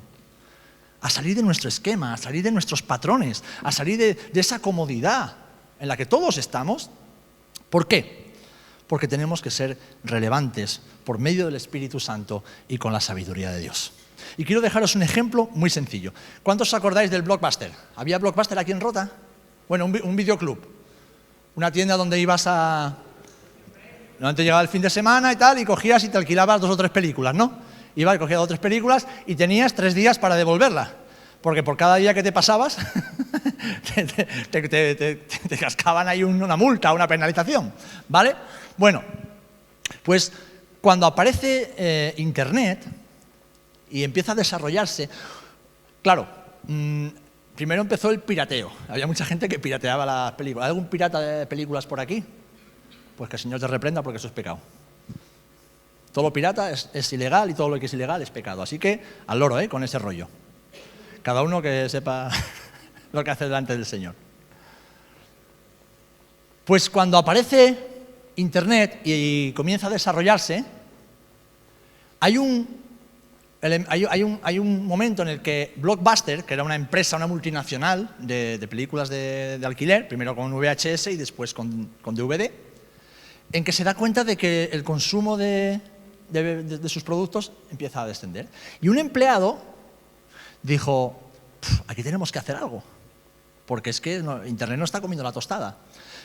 a salir de nuestro esquema, a salir de nuestros patrones, a salir de esa comodidad en la que todos estamos, ¿Por qué? Porque tenemos que ser relevantes por medio del Espíritu Santo y con la sabiduría de Dios. Y quiero dejaros un ejemplo muy sencillo. ¿Cuántos os acordáis del Blockbuster? ¿Había Blockbuster aquí en Rota? Bueno, un videoclub. Una tienda donde ibas a... Te llegaba el fin de semana y tal, y cogías y te alquilabas 2 o 3 películas, ¿no? Ibas y cogías 2 o 3 películas y tenías 3 días para devolverla. Porque por cada día que te pasabas, te cascaban ahí una multa, una penalización, ¿vale? Bueno, pues cuando aparece Internet y empieza a desarrollarse, claro, primero empezó el pirateo. Había mucha gente que pirateaba las películas. ¿Hay algún pirata de películas por aquí? Pues que el Señor te reprenda porque eso es pecado. Todo lo pirata es ilegal y todo lo que es ilegal es pecado. Así que al loro, con ese rollo. Cada uno que sepa lo que hace delante del Señor. Pues cuando aparece Internet y comienza a desarrollarse, hay un momento en el que Blockbuster, que era una empresa, una multinacional de películas de alquiler, primero con VHS y después con DVD, en que se da cuenta de que el consumo de sus productos empieza a descender. Y un empleado dijo, aquí tenemos que hacer algo, porque es que Internet no está comiendo la tostada.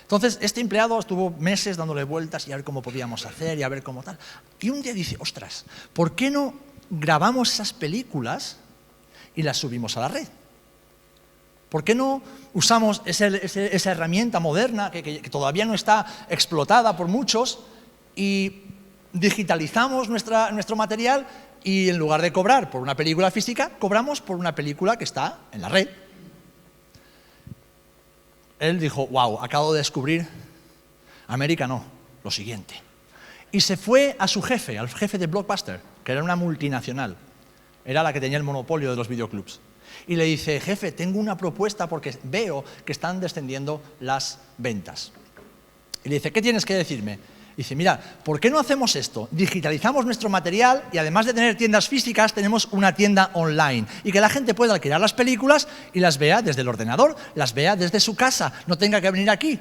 Entonces, este empleado estuvo meses dándole vueltas y a ver cómo podíamos hacer y a ver cómo tal. Y un día dice, ostras, ¿por qué no grabamos esas películas y las subimos a la red? ¿Por qué no usamos esa herramienta moderna que todavía no está explotada por muchos y digitalizamos nuestro material y en lugar de cobrar por una película física, cobramos por una película que está en la red? Él dijo, wow, acabo de descubrir, América no, lo siguiente. Y se fue a su jefe, al jefe de Blockbuster, que era una multinacional, era la que tenía el monopolio de los videoclubs. Y le dice, jefe, tengo una propuesta porque veo que están descendiendo las ventas. Y le dice, ¿qué tienes que decirme? Dice, mira, ¿por qué no hacemos esto? Digitalizamos nuestro material y además de tener tiendas físicas, tenemos una tienda online. Y que la gente pueda alquilar las películas y las vea desde el ordenador, las vea desde su casa, no tenga que venir aquí.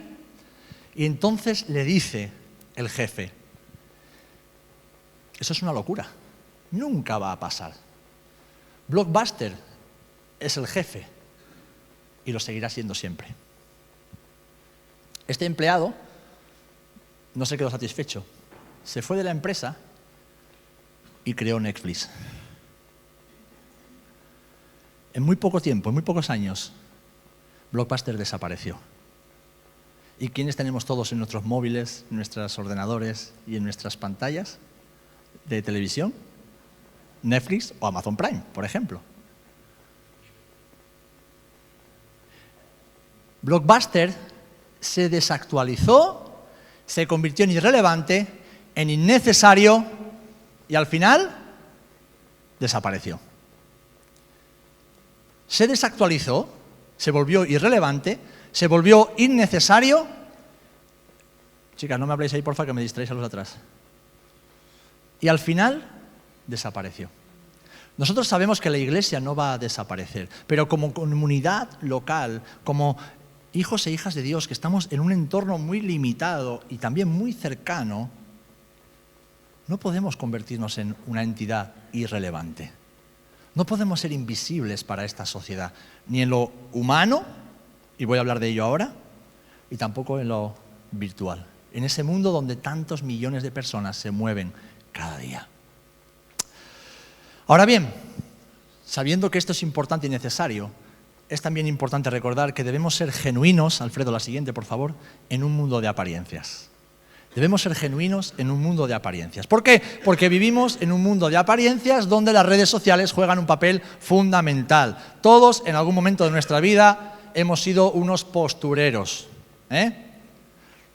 Y entonces le dice el jefe, eso es una locura, nunca va a pasar. Blockbuster es el jefe y lo seguirá siendo siempre. Este empleado no se quedó satisfecho, se fue de la empresa y creó Netflix. En muy poco tiempo, en muy pocos años, Blockbuster desapareció. ¿Y quiénes tenemos todos en nuestros móviles, en nuestros ordenadores y en nuestras pantallas de televisión? Netflix o Amazon Prime, por ejemplo. Blockbuster se desactualizó, se convirtió en irrelevante, en innecesario y al final desapareció. Se desactualizó, se volvió irrelevante, se volvió innecesario. Chicas, no me habléis ahí, porfa, que me distraéis a los de atrás. Y al final desapareció. Nosotros sabemos que la iglesia no va a desaparecer, pero como comunidad local, como hijos e hijas de Dios, que estamos en un entorno muy limitado y también muy cercano, no podemos convertirnos en una entidad irrelevante. No podemos ser invisibles para esta sociedad, ni en lo humano, y voy a hablar de ello ahora, y tampoco en lo virtual, en ese mundo donde tantos millones de personas se mueven cada día. Ahora bien, sabiendo que esto es importante y necesario, es también importante recordar que debemos ser genuinos, Alfredo, la siguiente, por favor, en un mundo de apariencias. Debemos ser genuinos en un mundo de apariencias. ¿Por qué? Porque vivimos en un mundo de apariencias donde las redes sociales juegan un papel fundamental. Todos, en algún momento de nuestra vida, hemos sido unos postureros.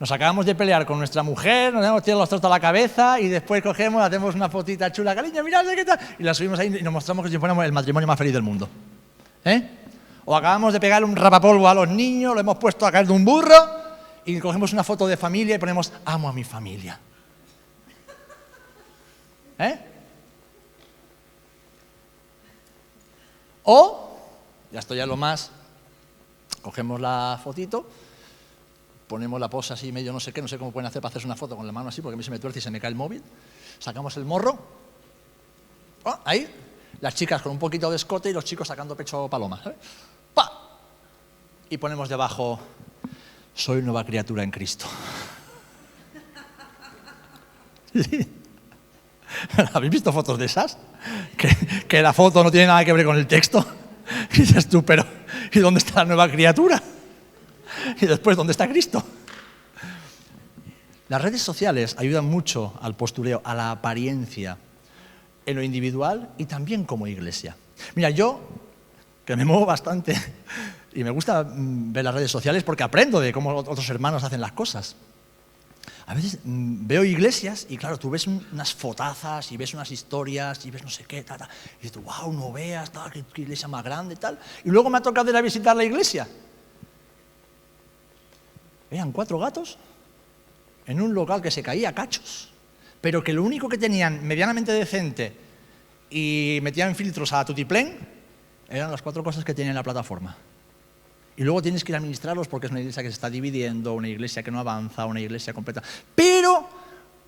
Nos acabamos de pelear con nuestra mujer, nos hemos tirado los trastos a la cabeza y después cogemos, hacemos una fotita chula, cariño, mirad qué tal, y la subimos ahí y nos mostramos que si fuéramos el matrimonio más feliz del mundo. O acabamos de pegar un rapapolvo a los niños, lo hemos puesto a caer de un burro y cogemos una foto de familia y ponemos, amo a mi familia. O, ya esto ya es lo más, cogemos la fotito, ponemos la posa así medio no sé qué, no sé cómo pueden hacer para hacerse una foto con la mano así, porque a mí se me tuerce y se me cae el móvil. Sacamos el morro. Ahí, las chicas con un poquito de escote y los chicos sacando pecho paloma. ¿Sabes? ¡Pa! Y ponemos debajo, soy nueva criatura en Cristo. Sí. ¿Habéis visto fotos de esas? Que la foto no tiene nada que ver con el texto. Y dices tú, pero ¿y dónde está la nueva criatura? Y después, ¿dónde está Cristo? Las redes sociales ayudan mucho al postureo, a la apariencia, en lo individual y también como iglesia. Mira, yo, que me muevo bastante y me gusta ver las redes sociales porque aprendo de cómo otros hermanos hacen las cosas. A veces veo iglesias y claro, tú ves unas fotazas y ves unas historias y ves no sé qué, tal, tal, y dices, wow, no veas, tal, qué iglesia más grande, tal. Y luego me ha tocado ir a visitar la iglesia. Eran 4 gatos en un local que se caía a cachos, pero que lo único que tenían medianamente decente y metían filtros a tutiplén eran las 4 cosas que tenía en la plataforma. Y luego tienes que ir a administrarlos porque es una iglesia que se está dividiendo, una iglesia que no avanza, una iglesia completa. Pero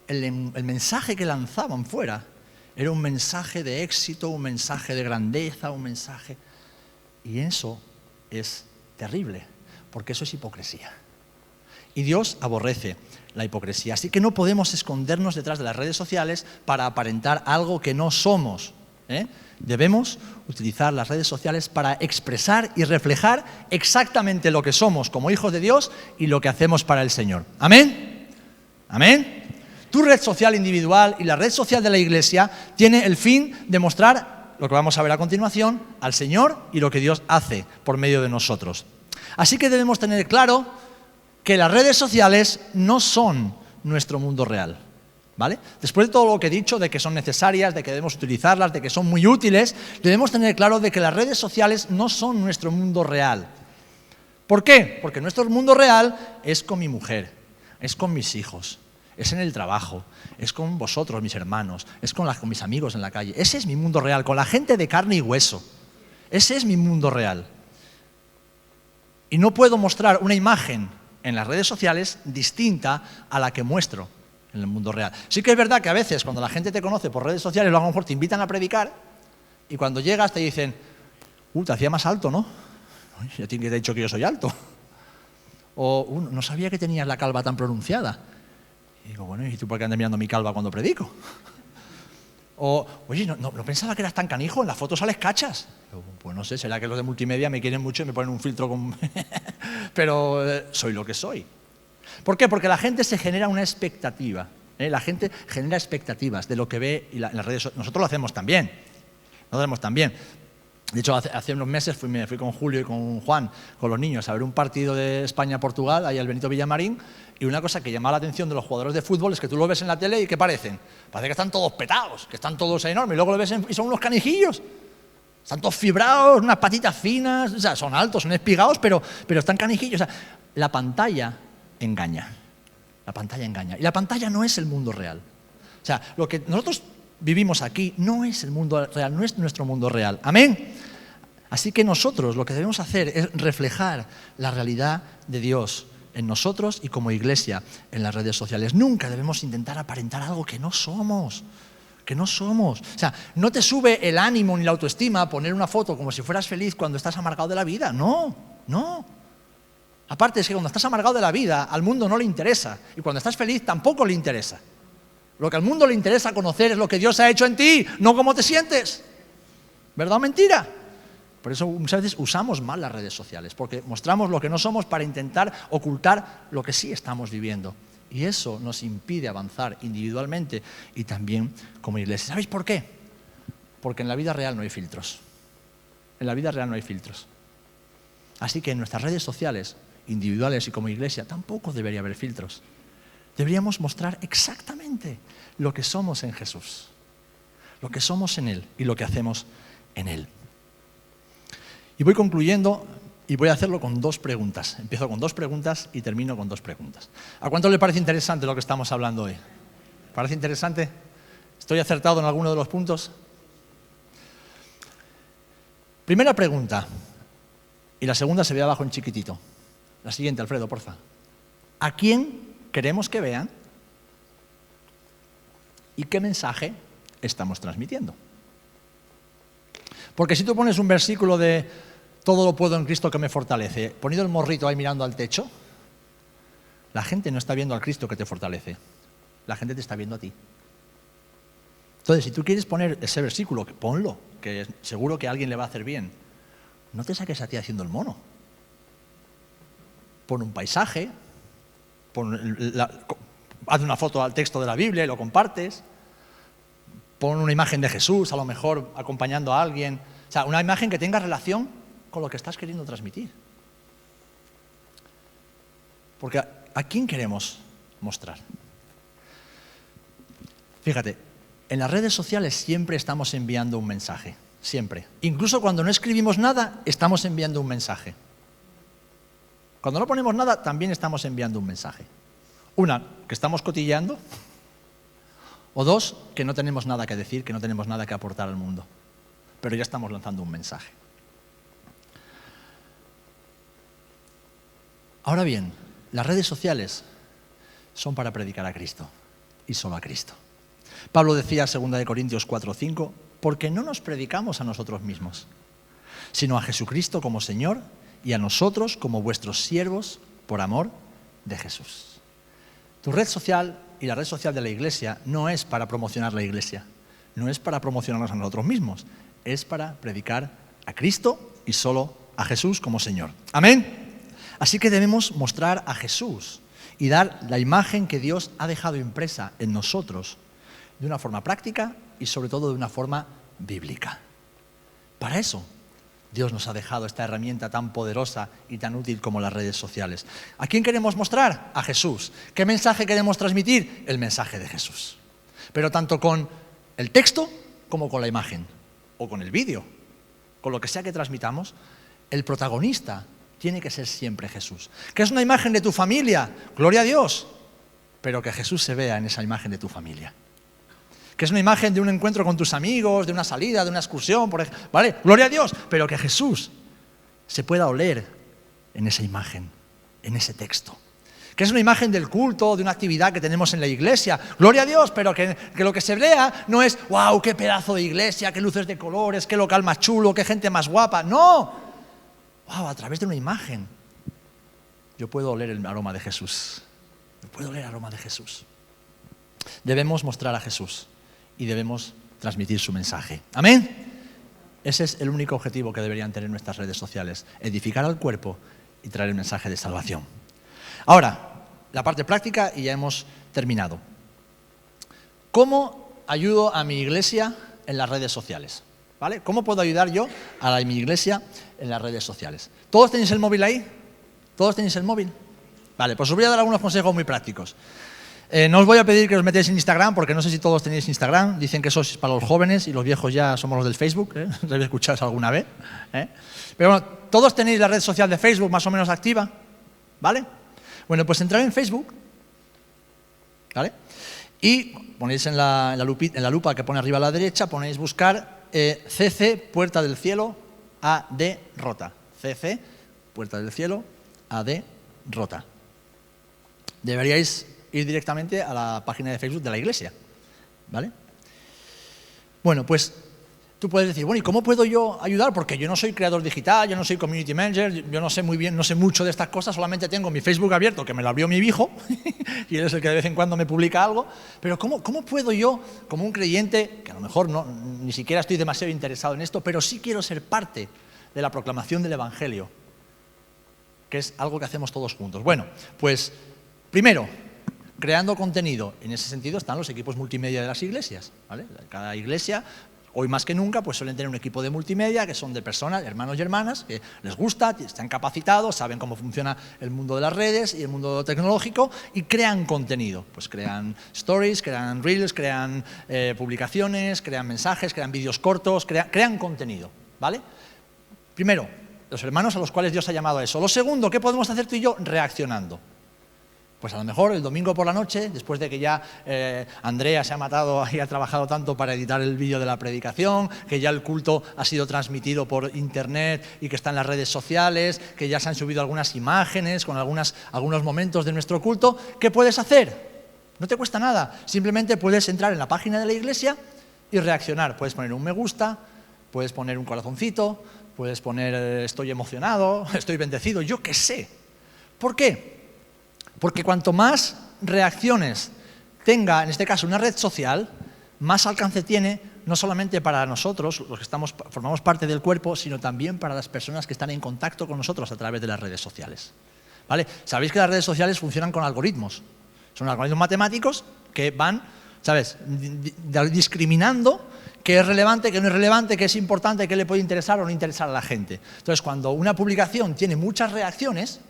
el mensaje que lanzaban fuera era un mensaje de éxito, un mensaje de grandeza, un mensaje... Y eso es terrible, porque eso es hipocresía. Y Dios aborrece la hipocresía. Así que no podemos escondernos detrás de las redes sociales para aparentar algo que no somos. Debemos utilizar las redes sociales para expresar y reflejar exactamente lo que somos como hijos de Dios y lo que hacemos para el Señor. ¿Amén? ¿Amén? Tu red social individual y la red social de la iglesia tiene el fin de mostrar lo que vamos a ver a continuación al Señor y lo que Dios hace por medio de nosotros. Así que debemos tener claro que las redes sociales no son nuestro mundo real. ¿Vale? Después de todo lo que he dicho, de que son necesarias, de que debemos utilizarlas, de que son muy útiles, debemos tener claro de que las redes sociales no son nuestro mundo real. ¿Por qué? Porque nuestro mundo real es con mi mujer, es con mis hijos, es en el trabajo, es con vosotros, mis hermanos, es con mis amigos en la calle. Ese es mi mundo real, con la gente de carne y hueso. Ese es mi mundo real. Y no puedo mostrar una imagen en las redes sociales distinta a la que muestro en el mundo real. Sí que es verdad que a veces cuando la gente te conoce por redes sociales, luego a lo mejor te invitan a predicar y cuando llegas te dicen, te hacía más alto, ¿no? Ya te he dicho que yo soy alto. O no sabía que tenías la calva tan pronunciada. Y digo, bueno, ¿y tú por qué andas mirando mi calva cuando predico? O, oye, no pensaba que eras tan canijo, en las fotos sales cachas. Digo, pues no sé, será que los de multimedia me quieren mucho y me ponen un filtro con... Pero soy lo que soy. ¿Por qué? Porque la gente se genera una expectativa. La gente genera expectativas de lo que ve en las redes sociales. Nosotros lo hacemos también. De hecho, hace unos meses me fui con Julio y con Juan, con los niños, a ver un partido de España-Portugal, ahí al Benito Villamarín, y una cosa que llamaba la atención de los jugadores de fútbol es que tú lo ves en la tele y ¿qué parecen? Parece que están todos petados, que están todos enormes, y luego lo ves y son unos canijillos. Están todos fibrados, unas patitas finas, o sea, son altos, son espigados, pero están canijillos. O sea, la pantalla engaña. La pantalla engaña. Y la pantalla no es el mundo real. O sea, lo que nosotros vivimos aquí no es el mundo real, no es nuestro mundo real. ¿Amén? Así que nosotros lo que debemos hacer es reflejar la realidad de Dios en nosotros y como iglesia en las redes sociales. Nunca debemos intentar aparentar algo que no somos. Que no somos. O sea, no te sube el ánimo ni la autoestima poner una foto como si fueras feliz cuando estás amargado de la vida. No. Aparte es que cuando estás amargado de la vida, al mundo no le interesa. Y cuando estás feliz tampoco le interesa. Lo que al mundo le interesa conocer es lo que Dios ha hecho en ti, no cómo te sientes. ¿Verdad o mentira? Por eso muchas veces usamos mal las redes sociales, porque mostramos lo que no somos para intentar ocultar lo que sí estamos viviendo. Y eso nos impide avanzar individualmente y también como iglesia. ¿Sabéis por qué? Porque en la vida real no hay filtros. En la vida real no hay filtros. Así que en nuestras redes sociales, individuales y como iglesia, tampoco debería haber filtros. Deberíamos mostrar exactamente lo que somos en Jesús, lo que somos en Él y lo que hacemos en Él. Y voy concluyendo y voy a hacerlo con 2 preguntas. Empiezo con 2 preguntas y termino con 2 preguntas. ¿A cuánto le parece interesante lo que estamos hablando hoy? ¿Parece interesante? ¿Estoy acertado en alguno de los puntos? Primera pregunta, y la segunda se ve abajo en chiquitito. La siguiente, Alfredo, porfa. a quién queremos que vean y qué mensaje estamos transmitiendo. Porque si tú pones un versículo de todo lo puedo en Cristo que me fortalece, poniendo el morrito ahí mirando al techo, la gente no está viendo al Cristo que te fortalece, la gente te está viendo a ti. Entonces, si tú quieres poner ese versículo, ponlo, que seguro que a alguien le va a hacer bien. No te saques a ti haciendo el mono. Pon un paisaje, haz una foto al texto de la Biblia y lo compartes. Pon una imagen de Jesús, a lo mejor acompañando a alguien. O sea, una imagen que tenga relación con lo que estás queriendo transmitir. Porque ¿a quién queremos mostrar? Fíjate, en las redes sociales siempre estamos enviando un mensaje, siempre. Incluso cuando no escribimos nada, estamos enviando un mensaje. Cuando no ponemos nada, también estamos enviando un mensaje. Una, que estamos cotilleando, o dos, que no tenemos nada que decir, que no tenemos nada que aportar al mundo. Pero ya estamos lanzando un mensaje. Ahora bien, las redes sociales son para predicar a Cristo y solo a Cristo. Pablo decía en 2 Corintios 4:5, porque no nos predicamos a nosotros mismos, sino a Jesucristo como Señor y a nosotros como vuestros siervos por amor de Jesús. Tu red social y la red social de la Iglesia no es para promocionar la Iglesia, no es para promocionarnos a nosotros mismos, es para predicar a Cristo y solo a Jesús como Señor. Amén. Así que debemos mostrar a Jesús y dar la imagen que Dios ha dejado impresa en nosotros de una forma práctica y sobre todo de una forma bíblica. Para eso Dios nos ha dejado esta herramienta tan poderosa y tan útil como las redes sociales. ¿A quién queremos mostrar? A Jesús. ¿Qué mensaje queremos transmitir? El mensaje de Jesús. Pero tanto con el texto como con la imagen o con el vídeo, con lo que sea que transmitamos, el protagonista tiene que ser siempre Jesús. ¿Qué es una imagen de tu familia? Gloria a Dios. Pero que Jesús se vea en esa imagen de tu familia. Que es una imagen de un encuentro con tus amigos, de una salida, de una excursión, por ejemplo, ¿vale? Gloria a Dios, pero que Jesús se pueda oler en esa imagen, en ese texto. Que es una imagen del culto, de una actividad que tenemos en la iglesia, gloria a Dios, pero que lo que se vea no es, wow, qué pedazo de iglesia, qué luces de colores, qué local más chulo, qué gente más guapa, no. Wow, a través de una imagen yo puedo oler el aroma de Jesús, yo puedo oler el aroma de Jesús. Debemos mostrar a Jesús y debemos transmitir su mensaje. ¿Amén? Ese es el único objetivo que deberían tener nuestras redes sociales, edificar al cuerpo y traer el mensaje de salvación. Ahora, la parte práctica y ya hemos terminado. ¿Cómo ayudo a mi iglesia en las redes sociales? ¿Vale? ¿Cómo puedo ayudar yo a mi iglesia en las redes sociales? ¿Todos tenéis el móvil ahí? ¿Todos tenéis el móvil? Vale, pues os voy a dar algunos consejos muy prácticos. No os voy a pedir que os metáis en Instagram, porque no sé si todos tenéis Instagram. Dicen que eso es para los jóvenes y los viejos ya somos los del Facebook. ¿Os habéis escuchado eso alguna vez? Pero bueno, todos tenéis la red social de Facebook más o menos activa, ¿vale? Bueno, pues entrar en Facebook, ¿vale? Y ponéis en la lupa que pone arriba a la derecha, ponéis buscar CC, Puerta del Cielo, AD Rota. CC, Puerta del Cielo, AD Rota. Deberíais ir directamente a la página de Facebook de la iglesia, ¿vale? Bueno, pues tú puedes decir, bueno, ¿y cómo puedo yo ayudar? Porque yo no soy creador digital, yo no soy community manager, yo no sé muy bien, no sé mucho de estas cosas, solamente tengo mi Facebook abierto, que me lo abrió mi hijo, y él es el que de vez en cuando me publica algo, pero ¿cómo puedo yo, como un creyente, que a lo mejor ni siquiera estoy demasiado interesado en esto, pero sí quiero ser parte de la proclamación del Evangelio, que es algo que hacemos todos juntos? Bueno, pues primero, creando contenido. En ese sentido están los equipos multimedia de las iglesias, ¿vale? Cada iglesia, hoy más que nunca, pues suelen tener un equipo de multimedia que son de personas, hermanos y hermanas, que les gusta, están capacitados, saben cómo funciona el mundo de las redes y el mundo tecnológico y crean contenido. Pues crean stories, crean reels, crean publicaciones, crean mensajes, crean vídeos cortos, crean contenido, ¿vale? Primero, los hermanos a los cuales Dios ha llamado a eso. Lo segundo, ¿qué podemos hacer tú y yo? Reaccionando. Pues a lo mejor el domingo por la noche, después de que ya Andrea se ha matado y ha trabajado tanto para editar el vídeo de la predicación, que ya el culto ha sido transmitido por internet y que está en las redes sociales, que ya se han subido algunas imágenes con algunos momentos de nuestro culto, ¿qué puedes hacer? No te cuesta nada, simplemente puedes entrar en la página de la iglesia y reaccionar. Puedes poner un me gusta, puedes poner un corazoncito, puedes poner estoy emocionado, estoy bendecido, yo qué sé. ¿Por qué? Porque cuanto más reacciones tenga, en este caso, una red social, más alcance tiene, no solamente para nosotros, los que formamos parte del cuerpo, sino también para las personas que están en contacto con nosotros a través de las redes sociales. ¿Vale? Sabéis que las redes sociales funcionan con algoritmos. Son algoritmos matemáticos que van, ¿sabes?, discriminando qué es relevante, qué no es relevante, qué es importante, qué le puede interesar o no interesar a la gente. Entonces, cuando una publicación tiene muchas reacciones,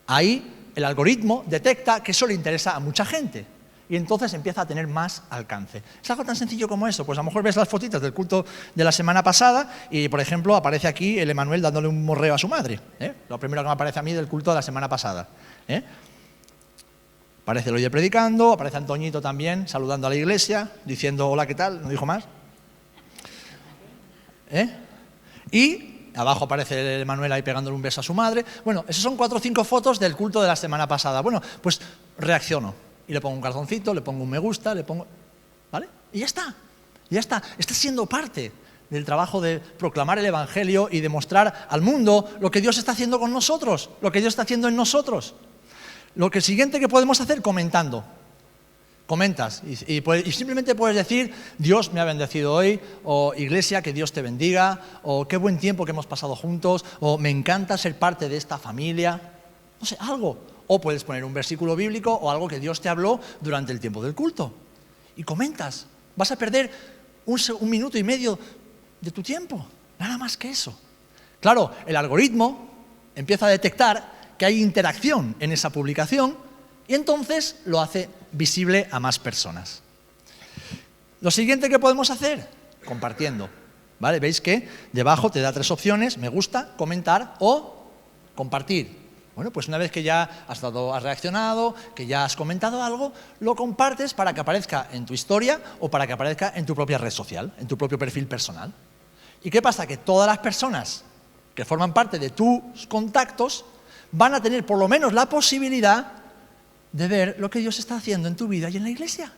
ahí el algoritmo detecta que eso le interesa a mucha gente y entonces empieza a tener más alcance. Es algo tan sencillo como eso. Pues a lo mejor ves las fotitos del culto de la semana pasada y, por ejemplo, aparece aquí el Emanuel dándole un morreo a su madre. Lo primero que me aparece a mí del culto de la semana pasada. Aparece Eloy predicando, aparece Antoñito también saludando a la iglesia, diciendo hola, ¿qué tal? No dijo más. Y abajo aparece el Manuel ahí pegándole un beso a su madre. Bueno, esas son 4 o 5 fotos del culto de la semana pasada. Bueno, pues reacciono y le pongo un calzoncito, le pongo un me gusta, le pongo... ¿Vale? Y ya está, ya está. Está siendo parte del trabajo de proclamar el Evangelio y demostrar al mundo lo que Dios está haciendo con nosotros, lo que Dios está haciendo en nosotros. Lo que siguiente que podemos hacer, comentando. Comentas y simplemente puedes decir Dios me ha bendecido hoy, o iglesia, que Dios te bendiga, o qué buen tiempo que hemos pasado juntos, o me encanta ser parte de esta familia, no sé, algo. O puedes poner un versículo bíblico o algo que Dios te habló durante el tiempo del culto. Y comentas, vas a perder un minuto y medio de tu tiempo, nada más que eso. Claro, el algoritmo empieza a detectar que hay interacción en esa publicación y entonces lo hace visible a más personas. Lo siguiente que podemos hacer, compartiendo. ¿Vale? Veis que debajo te da 3 opciones, me gusta, comentar o compartir. Bueno, pues una vez que ya has reaccionado, que ya has comentado algo, lo compartes para que aparezca en tu historia o para que aparezca en tu propia red social, en tu propio perfil personal. ¿Y qué pasa? Que todas las personas que forman parte de tus contactos van a tener por lo menos la posibilidad de ver lo que Dios está haciendo en tu vida y en la iglesia.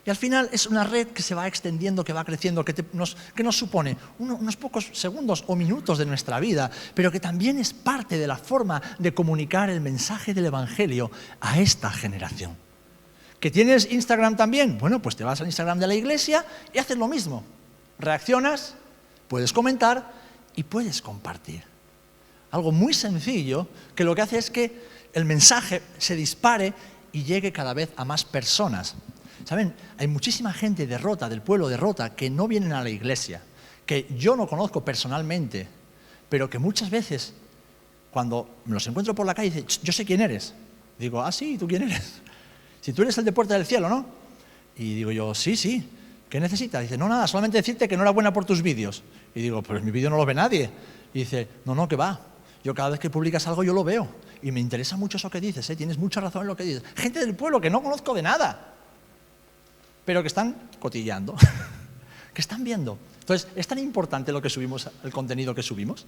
Y al final es una red que se va extendiendo, que va creciendo, que nos supone unos pocos segundos o minutos de nuestra vida, pero que también es parte de la forma de comunicar el mensaje del Evangelio a esta generación. ¿Que tienes Instagram también? Bueno, pues te vas al Instagram de la iglesia y haces lo mismo. Reaccionas, puedes comentar y puedes compartir. Algo muy sencillo que lo que hace es que el mensaje se dispare y llegue cada vez a más personas. ¿Saben? Hay muchísima gente de Rota, del pueblo de Rota, que no vienen a la iglesia, que yo no conozco personalmente, pero que muchas veces, cuando me los encuentro por la calle, dicen, yo sé quién eres. Digo, ah, sí, ¿tú quién eres? Si tú eres el de Puerta del Cielo, ¿no? Y digo yo, sí, ¿qué necesitas? Dice, no, nada, solamente decirte que enhorabuena por tus vídeos. Y digo, pues mi vídeo no lo ve nadie. Y dice, no, que va. Yo cada vez que publicas algo yo lo veo. Y me interesa mucho eso que dices, tienes mucha razón en lo que dices. Gente del pueblo que no conozco de nada, pero que están cotilleando, que están viendo. Entonces, es tan importante lo que subimos, el contenido que subimos,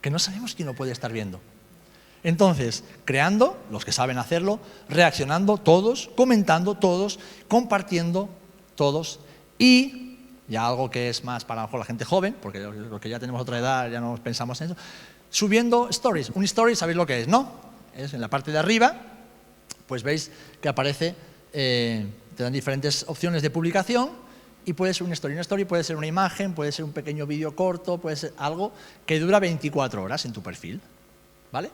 que no sabemos quién lo puede estar viendo. Entonces, creando, los que saben hacerlo, reaccionando todos, comentando todos, compartiendo todos y, ya algo que es más para la gente joven, porque los que ya tenemos otra edad ya no pensamos en eso, subiendo stories. Un story, ¿sabéis lo que es, no? Es en la parte de arriba, pues veis que aparece, te dan diferentes opciones de publicación y puede ser una story. Una story puede ser una imagen, puede ser un pequeño vídeo corto, puede ser algo que dura 24 horas en tu perfil, ¿vale?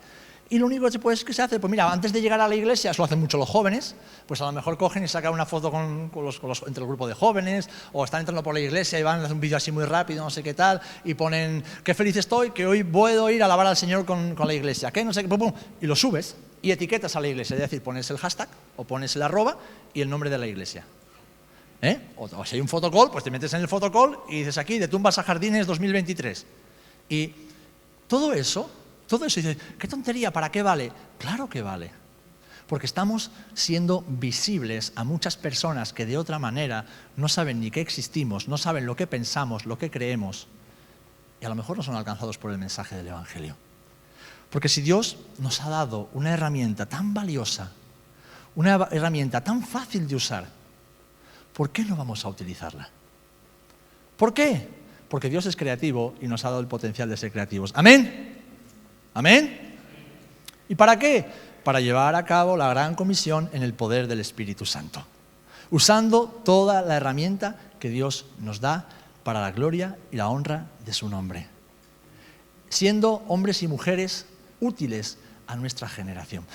Y lo único que se hace, pues mira, antes de llegar a la iglesia, eso lo hacen mucho los jóvenes, pues a lo mejor cogen y sacan una foto entre el grupo de jóvenes, o están entrando por la iglesia y van a hacer un vídeo así muy rápido, no sé qué tal, y ponen, qué feliz estoy, que hoy puedo ir a alabar al Señor con la iglesia, ¿qué? No sé qué, pum, pum, y lo subes y etiquetas a la iglesia, es decir, pones el hashtag o pones el arroba y el nombre de la iglesia. O si hay un fotocall, pues te metes en el fotocall y dices aquí, de Tumbas a Jardines 2023. Y todo eso, dices, qué tontería, ¿para qué vale? Claro que vale. Porque estamos siendo visibles a muchas personas que de otra manera no saben ni que existimos, no saben lo que pensamos, lo que creemos, y a lo mejor no son alcanzados por el mensaje del Evangelio. Porque si Dios nos ha dado una herramienta tan valiosa, una herramienta tan fácil de usar, ¿por qué no vamos a utilizarla? ¿Por qué? Porque Dios es creativo y nos ha dado el potencial de ser creativos. ¿Amén? ¿Amén? ¿Y para qué? Para llevar a cabo la gran comisión en el poder del Espíritu Santo, usando toda la herramienta que Dios nos da para la gloria y la honra de su nombre, siendo hombres y mujeres útiles a nuestra generación.